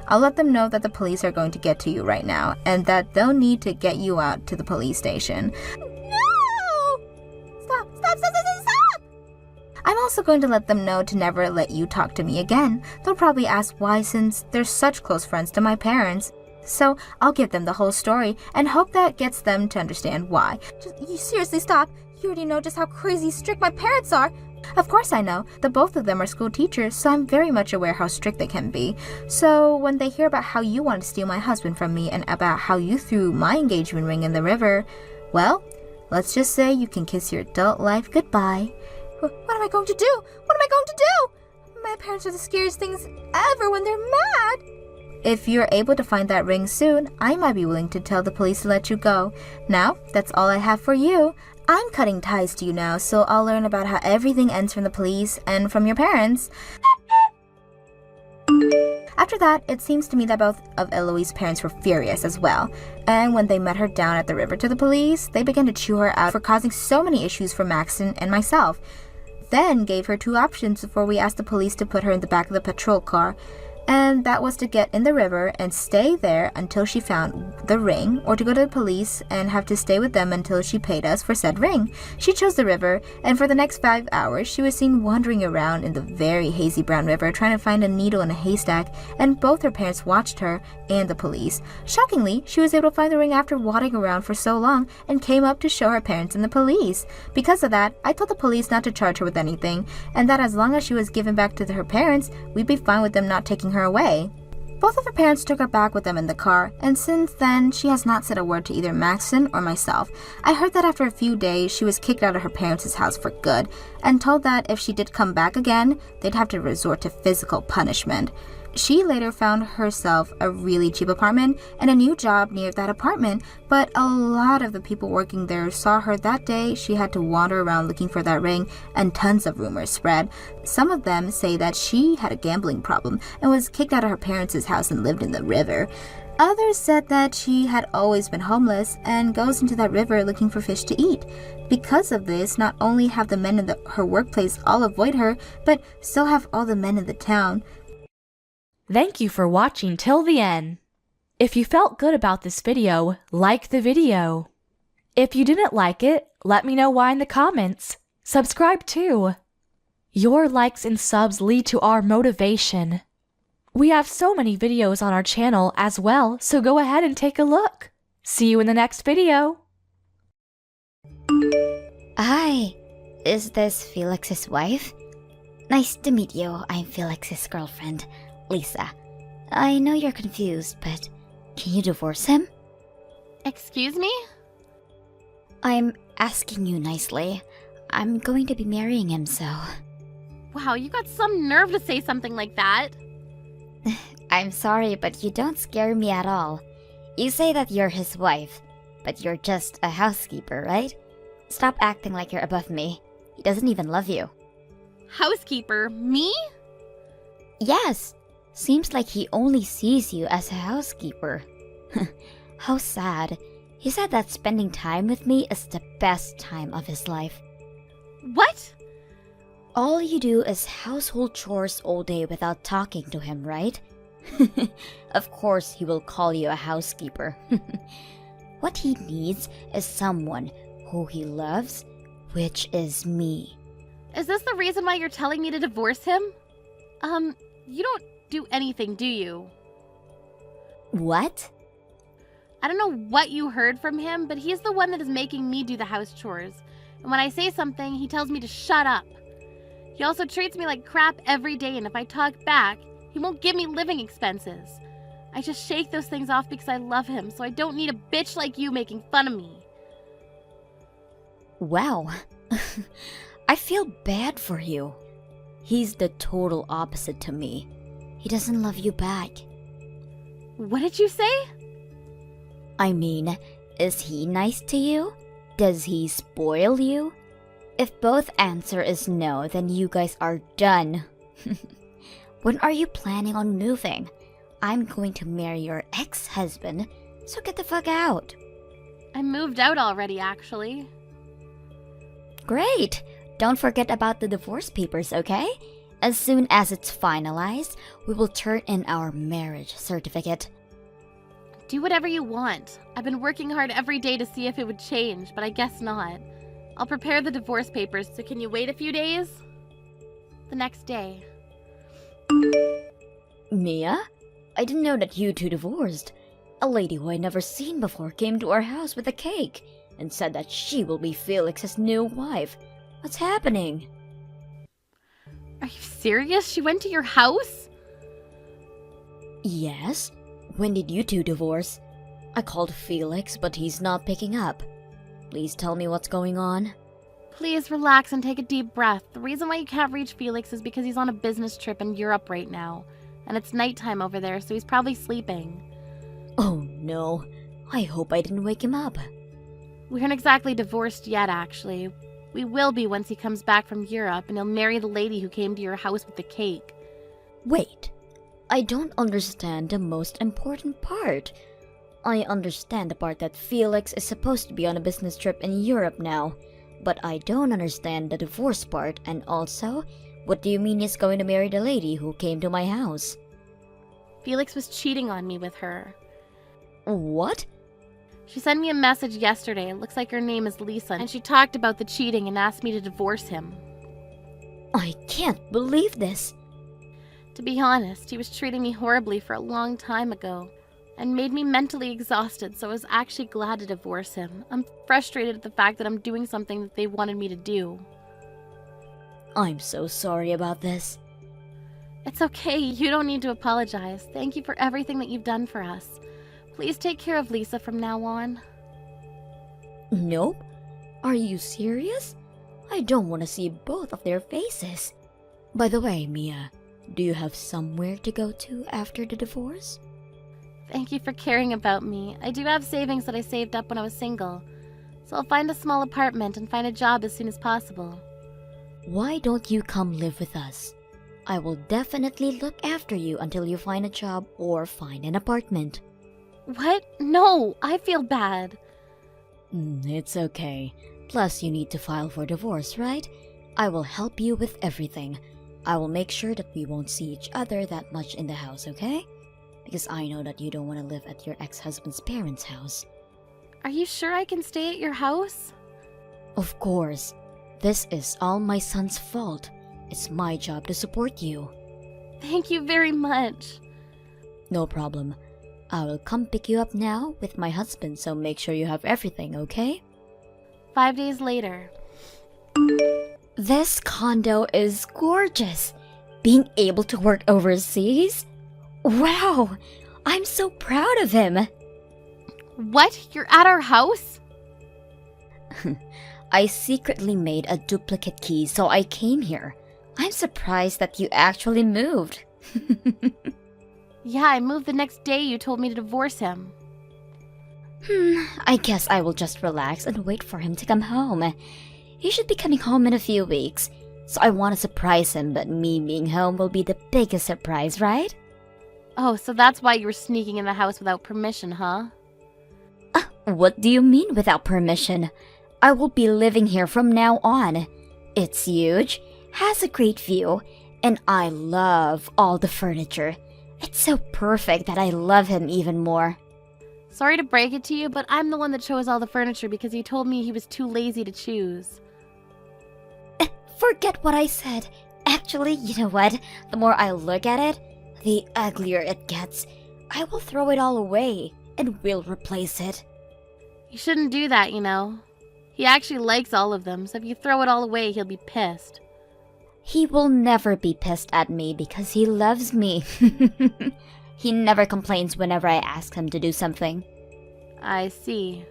I'll let them know that the police are going to get to you right now, and that they'll need to get you out to the police station. No! Stop! I'm also going to let them know to never let you talk to me again. They'll probably ask why since they're such close friends to my parents. So I'll give them the whole story and hope that gets them to understand why. You seriously stop. You already know just how crazy strict my parents are. Of course I know. The both of them are school teachers, so I'm very much aware how strict they can be. So when they hear about how you want to steal my husband from me and about how you threw my engagement ring in the river, well, let's just say you can kiss your adult life goodbye. What am I going to do? What am I going to do? My parents are the scariest things ever when they're mad. If you're able to find that ring soon, I might be willing to tell the police to let you go. Now, that's all I have for you. I'm cutting ties to you now, so I'll learn about how everything ends from the police and from your parents. After that, it seems to me that both of Eloise's parents were furious as well. And when they met her down at the river to the police, they began to chew her out for causing so many issues for Maxon and myself. Then gave her 2 options before we asked the police to put her in the back of the patrol car. And that was to get in the river and stay there until she found the ring, or to go to the police and have to stay with them until she paid us for said ring. She chose the river, and for the next 5 hours, she was seen wandering around in the very hazy brown river trying to find a needle in a haystack, and both her parents watched her and the police. Shockingly, she was able to find the ring after wandering around for so long and came up to show her parents and the police. Because of that, I told the police not to charge her with anything, and that as long as she was given back to her parents, we'd be fine with them not taking her away. Both of her parents took her back with them in the car, and since then, she has not said a word to either Maxon or myself. I heard that after a few days, she was kicked out of her parents' house for good, and told that if she did come back again, they'd have to resort to physical punishment. She later found herself a really cheap apartment and a new job near that apartment, but a lot of the people working there saw her that day. She had to wander around looking for that ring, and tons of rumors spread. Some of them say that she had a gambling problem and was kicked out of her parents' house and lived in the river. Others said that she had always been homeless and goes into that river looking for fish to eat. Because of this, not only have the men in her workplace all avoid her, but so have all the men in the town. Thank you for watching till the end. If you felt good about this video, like the video. If you didn't like it, let me know why in the comments. Subscribe too. Your likes and subs lead to our motivation. We have so many videos on our channel as well, so go ahead and take a look. See you in the next video. Hi, is this Felix's wife? Nice to meet you. I'm Felix's girlfriend, Lisa. I know you're confused, but can you divorce him? Excuse me? I'm asking you nicely. I'm going to be marrying him, so... Wow, you got some nerve to say something like that. I'm sorry, but you don't scare me at all. You say that you're his wife, but you're just a housekeeper, right? Stop acting like you're above me. He doesn't even love you. Housekeeper? Me? Yes. Seems like he only sees you as a housekeeper. How sad. He said that spending time with me is the best time of his life. What? All you do is household chores all day without talking to him, right? Of course he will call you a housekeeper. What he needs is someone who he loves, which is me. Is this the reason why you're telling me to divorce him? You don't do anything, do you? What? I don't know what you heard from him, but he's the one that is making me do the house chores. And when I say something, he tells me to shut up. He also treats me like crap every day, and if I talk back, he won't give me living expenses. I just shake those things off because I love him, so I don't need a bitch like you making fun of me. Wow. I feel bad for you. He's the total opposite to me. He doesn't love you back. What did you say? I mean, is he nice to you? Does he spoil you? If both answer is no, then you guys are done. When are you planning on moving? I'm going to marry your ex-husband, so get the fuck out. I moved out already, actually. Great! Don't forget about the divorce papers, okay? As soon as it's finalized, we will turn in our marriage certificate. Do whatever you want. I've been working hard every day to see if it would change, but I guess not. I'll prepare the divorce papers, so can you wait a few days? The next day. Mia? I didn't know that you two divorced. A lady who I never seen before came to our house with a cake and said that she will be Felix's new wife. What's happening? Are you serious? She went to your house? Yes. When did you two divorce? I called Felix, but he's not picking up. Please tell me what's going on. Please relax and take a deep breath. The reason why you can't reach Felix is because he's on a business trip in Europe right now. And it's nighttime over there, so he's probably sleeping. Oh no. I hope I didn't wake him up. We aren't exactly divorced yet, actually. We will be once he comes back from Europe, and he'll marry the lady who came to your house with the cake. Wait. I don't understand the most important part. I understand the part that Felix is supposed to be on a business trip in Europe now, but I don't understand the divorce part, and also, what do you mean he's going to marry the lady who came to my house? Felix was cheating on me with her. What? She sent me a message yesterday. It looks like her name is Lisa, and she talked about the cheating and asked me to divorce him. I can't believe this. To be honest, he was treating me horribly for a long time ago and made me mentally exhausted, so I was actually glad to divorce him. I'm frustrated at the fact that I'm doing something that they wanted me to do. I'm so sorry about this. It's okay, you don't need to apologize. Thank you for everything that you've done for us. Please take care of Lisa from now on. Nope. Are you serious? I don't want to see both of their faces. By the way, Mia, do you have somewhere to go to after the divorce? Thank you for caring about me. I do have savings that I saved up when I was single, so I'll find a small apartment and find a job as soon as possible. Why don't you come live with us? I will definitely look after you until you find a job or find an apartment. What? No, I feel bad. It's okay. Plus, you need to file for divorce, right? I will help you with everything. I will make sure that we won't see each other that much in the house, okay? Because I know that you don't want to live at your ex-husband's parents' house. Are you sure I can stay at your house? Of course. This is all my son's fault. It's my job to support you. Thank you very much. No problem. I will come pick you up now with my husband, so make sure you have everything, okay? 5 days later. This condo is gorgeous. Being able to work overseas? Wow! I'm so proud of him. What? You're at our house? I secretly made a duplicate key, so I came here. I'm surprised that you actually moved. Yeah, I moved the next day you told me to divorce him. I guess I will just relax and wait for him to come home. He should be coming home in a few weeks, so I want to surprise him, but me being home will be the biggest surprise, right? Oh, so that's why you were sneaking in the house without permission, huh? What do you mean without permission? I will be living here from now on. It's huge, has a great view, and I love all the furniture. It's so perfect that I love him even more. Sorry to break it to you, but I'm the one that chose all the furniture because he told me he was too lazy to choose. Forget what I said. Actually, you know what? The more I look at it, the uglier it gets. I will throw it all away and will replace it. You shouldn't do that, you know. He actually likes all of them, so if you throw it all away, he'll be pissed. He will never be pissed at me because he loves me. He never complains whenever I ask him to do something. I see.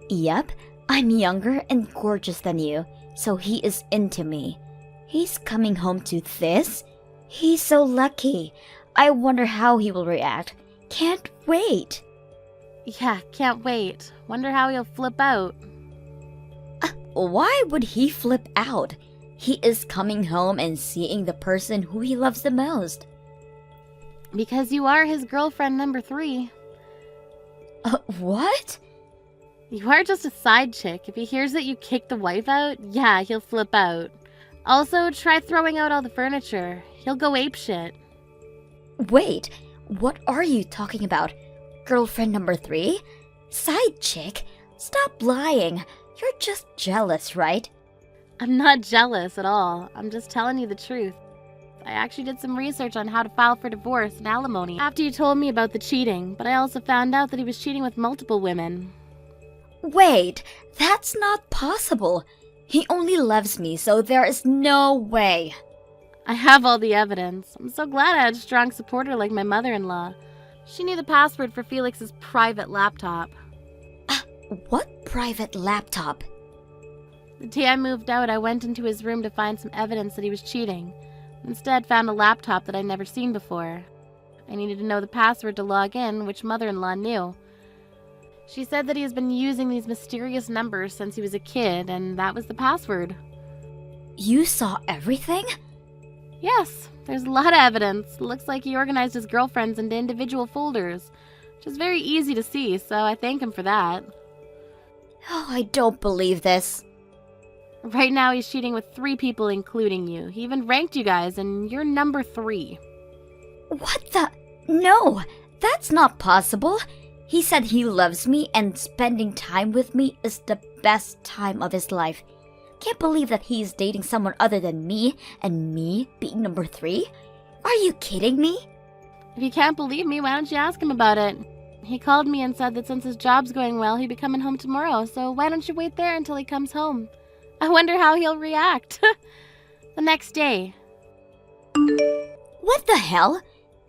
Yep, I'm younger and gorgeous than you, so he is into me. He's coming home to this? He's so lucky. I wonder how he will react. Can't wait. Yeah, can't wait. Wonder how he'll flip out. Why would he flip out? He is coming home and seeing the person who he loves the most. Because you are his girlfriend number 3. What? You are just a side chick. If he hears that you kicked the wife out, yeah, he'll flip out. Also, try throwing out all the furniture. He'll go apeshit. Wait, what are you talking about? Girlfriend number 3? Side chick? Stop lying. You're just jealous, right? I'm not jealous at all. I'm just telling you the truth. I actually did some research on how to file for divorce and alimony after you told me about the cheating, but I also found out that he was cheating with multiple women. Wait, that's not possible. He only loves me, so there is no way. I have all the evidence. I'm so glad I had a strong supporter like my mother-in-law. She knew the password for Felix's private laptop. What private laptop? The day I moved out, I went into his room to find some evidence that he was cheating. Instead, found a laptop that I'd never seen before. I needed to know the password to log in, which mother-in-law knew. She said that he has been using these mysterious numbers since he was a kid, and that was the password. You saw everything? Yes, there's a lot of evidence. It looks like he organized his girlfriends into individual folders, which is very easy to see, so I thank him for that. Oh, I don't believe this. Right now, he's cheating with 3 people, including you. He even ranked you guys, and you're number 3. What the? No, that's not possible. He said he loves me and spending time with me is the best time of his life. Can't believe that he's dating someone other than me and me being number 3. Are you kidding me? If you can't believe me, why don't you ask him about it? He called me and said that since his job's going well, he'd be coming home tomorrow, so why don't you wait there until he comes home? I wonder how he'll react. The next day. What the hell?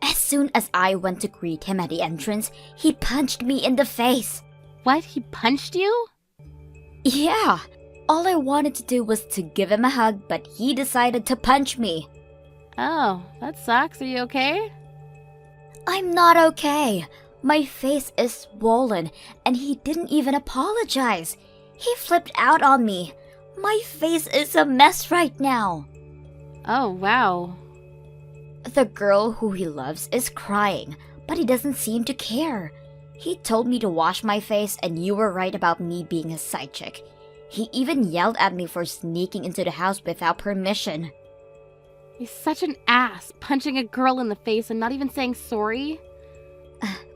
As soon as I went to greet him at the entrance, he punched me in the face. What? He punched you? Yeah. All I wanted to do was to give him a hug, but he decided to punch me. Oh, that sucks. Are you okay? I'm not okay. My face is swollen, and he didn't even apologize. He flipped out on me. My face is a mess right now. Oh, wow. The girl who he loves is crying, but he doesn't seem to care. He told me to wash my face, and you were right about me being a side chick. He even yelled at me for sneaking into the house without permission. He's such an ass, punching a girl in the face and not even saying sorry.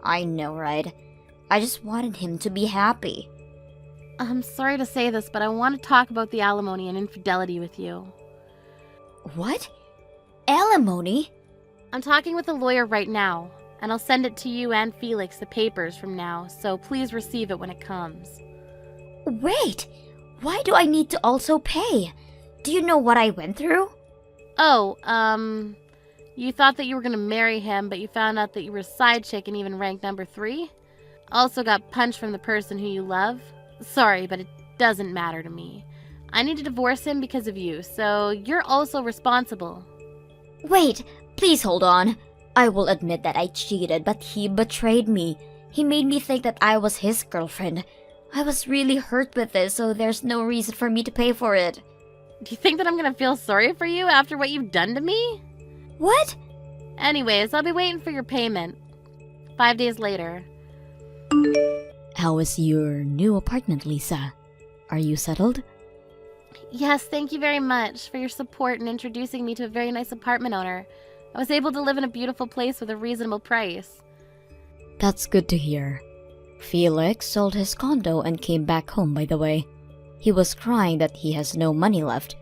I know, right? I just wanted him to be happy. I'm sorry to say this, but I want to talk about the alimony and infidelity with you. What? Alimony? I'm talking with a lawyer right now, and I'll send it to you and Felix, the papers, from now, so please receive it when it comes. Wait, why do I need to also pay? Do you know what I went through? Oh, you thought that you were gonna marry him, but you found out that you were a side chick and even ranked number 3? Also got punched from the person who you love? Sorry, but it doesn't matter to me. I need to divorce him because of you, so you're also responsible. Wait, please hold on. I will admit that I cheated, but he betrayed me. He made me think that I was his girlfriend. I was really hurt with this, so there's no reason for me to pay for it. Do you think that I'm gonna feel sorry for you after what you've done to me? What? Anyways, I'll be waiting for your payment. 5 days later. How is your new apartment, Lisa? Are you settled? Yes, thank you very much for your support in introducing me to a very nice apartment owner. I was able to live in a beautiful place with a reasonable price. That's good to hear. Felix sold his condo and came back home, by the way. He was crying that he has no money left,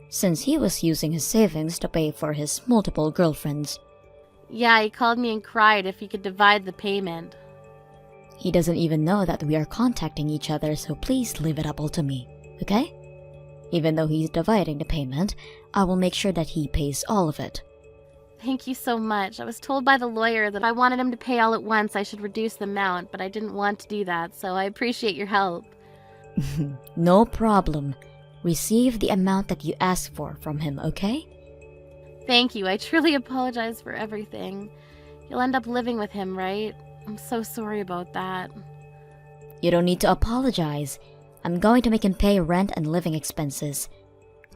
since he was using his savings to pay for his multiple girlfriends. Yeah, he called me and cried if he could divide the payment. He doesn't even know that we are contacting each other, so please leave it up all to me, okay? Even though he's dividing the payment, I will make sure that he pays all of it. Thank you so much. I was told by the lawyer that if I wanted him to pay all at once, I should reduce the amount, but I didn't want to do that, so I appreciate your help. No problem. Receive the amount that you asked for from him, okay? Thank you. I truly apologize for everything. You'll end up living with him, right? I'm so sorry about that. You don't need to apologize. I'm going to make him pay rent and living expenses.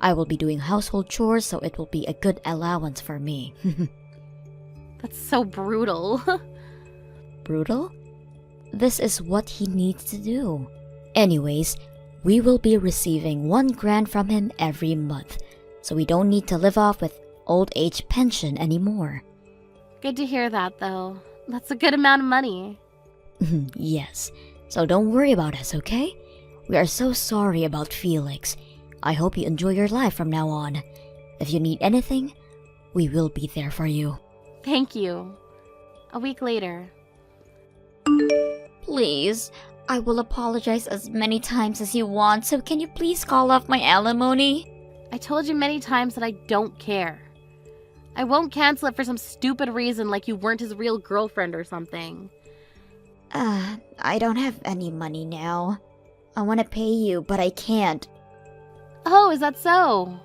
I will be doing household chores, so it will be a good allowance for me. That's so brutal. Brutal? This is what he needs to do. Anyways, we will be receiving $1,000 from him every month, so we don't need to live off with old age pension anymore. Good to hear that, though. That's a good amount of money. Yes, so don't worry about us, okay? We are so sorry about Felix. I hope you enjoy your life from now on. If you need anything, we will be there for you. Thank you. A week later. Please, I will apologize as many times as you want, so can you please call off my alimony? I told you many times that I don't care. I won't cancel it for some stupid reason like you weren't his real girlfriend or something. I don't have any money now. I want to pay you, but I can't. Oh, is that so?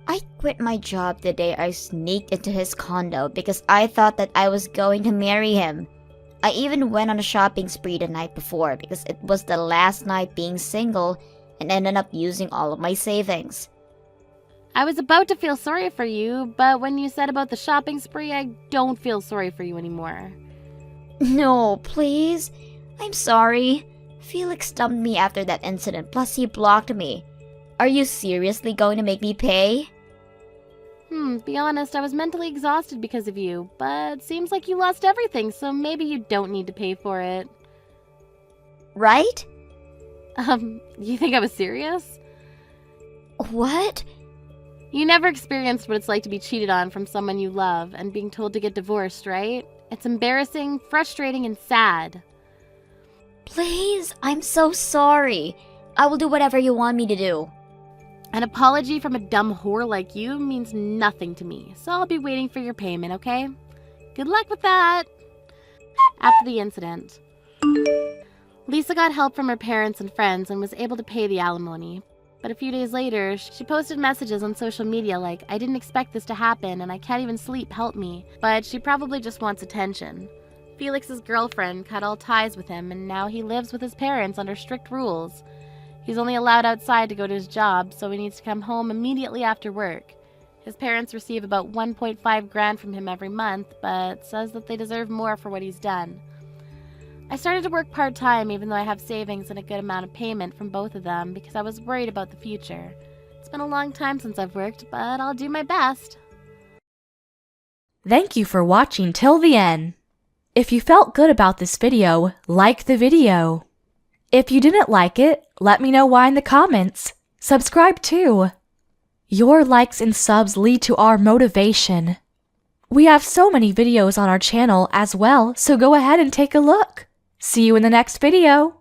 I quit my job the day I sneaked into his condo because I thought that I was going to marry him. I even went on a shopping spree the night before because it was the last night being single and ended up using all of my savings. I was about to feel sorry for you, but when you said about the shopping spree, I don't feel sorry for you anymore. No, please. I'm sorry. Felix dumped me after that incident, plus he blocked me. Are you seriously going to make me pay? Be honest, I was mentally exhausted because of you, but seems like you lost everything, so maybe you don't need to pay for it. Right? You think I was serious? What? You never experienced what it's like to be cheated on from someone you love and being told to get divorced, right? It's embarrassing, frustrating, and sad. Please, I'm so sorry. I will do whatever you want me to do. An apology from a dumb whore like you means nothing to me, so I'll be waiting for your payment, okay? Good luck with that! After the incident, Lisa got help from her parents and friends and was able to pay the alimony. But a few days later, she posted messages on social media like, "I didn't expect this to happen and I can't even sleep, help me." But she probably just wants attention. Felix's girlfriend cut all ties with him and now he lives with his parents under strict rules. He's only allowed outside to go to his job, so he needs to come home immediately after work. His parents receive about $1.5 from him every month, but says that they deserve more for what he's done. I started to work part-time even though I have savings and a good amount of payment from both of them because I was worried about the future. It's been a long time since I've worked, but I'll do my best. Thank you for watching till the end. If you felt good about this video, like the video. If you didn't like it, let me know why in the comments. Subscribe too. Your likes and subs lead to our motivation. We have so many videos on our channel as well, so go ahead and take a look. See you in the next video.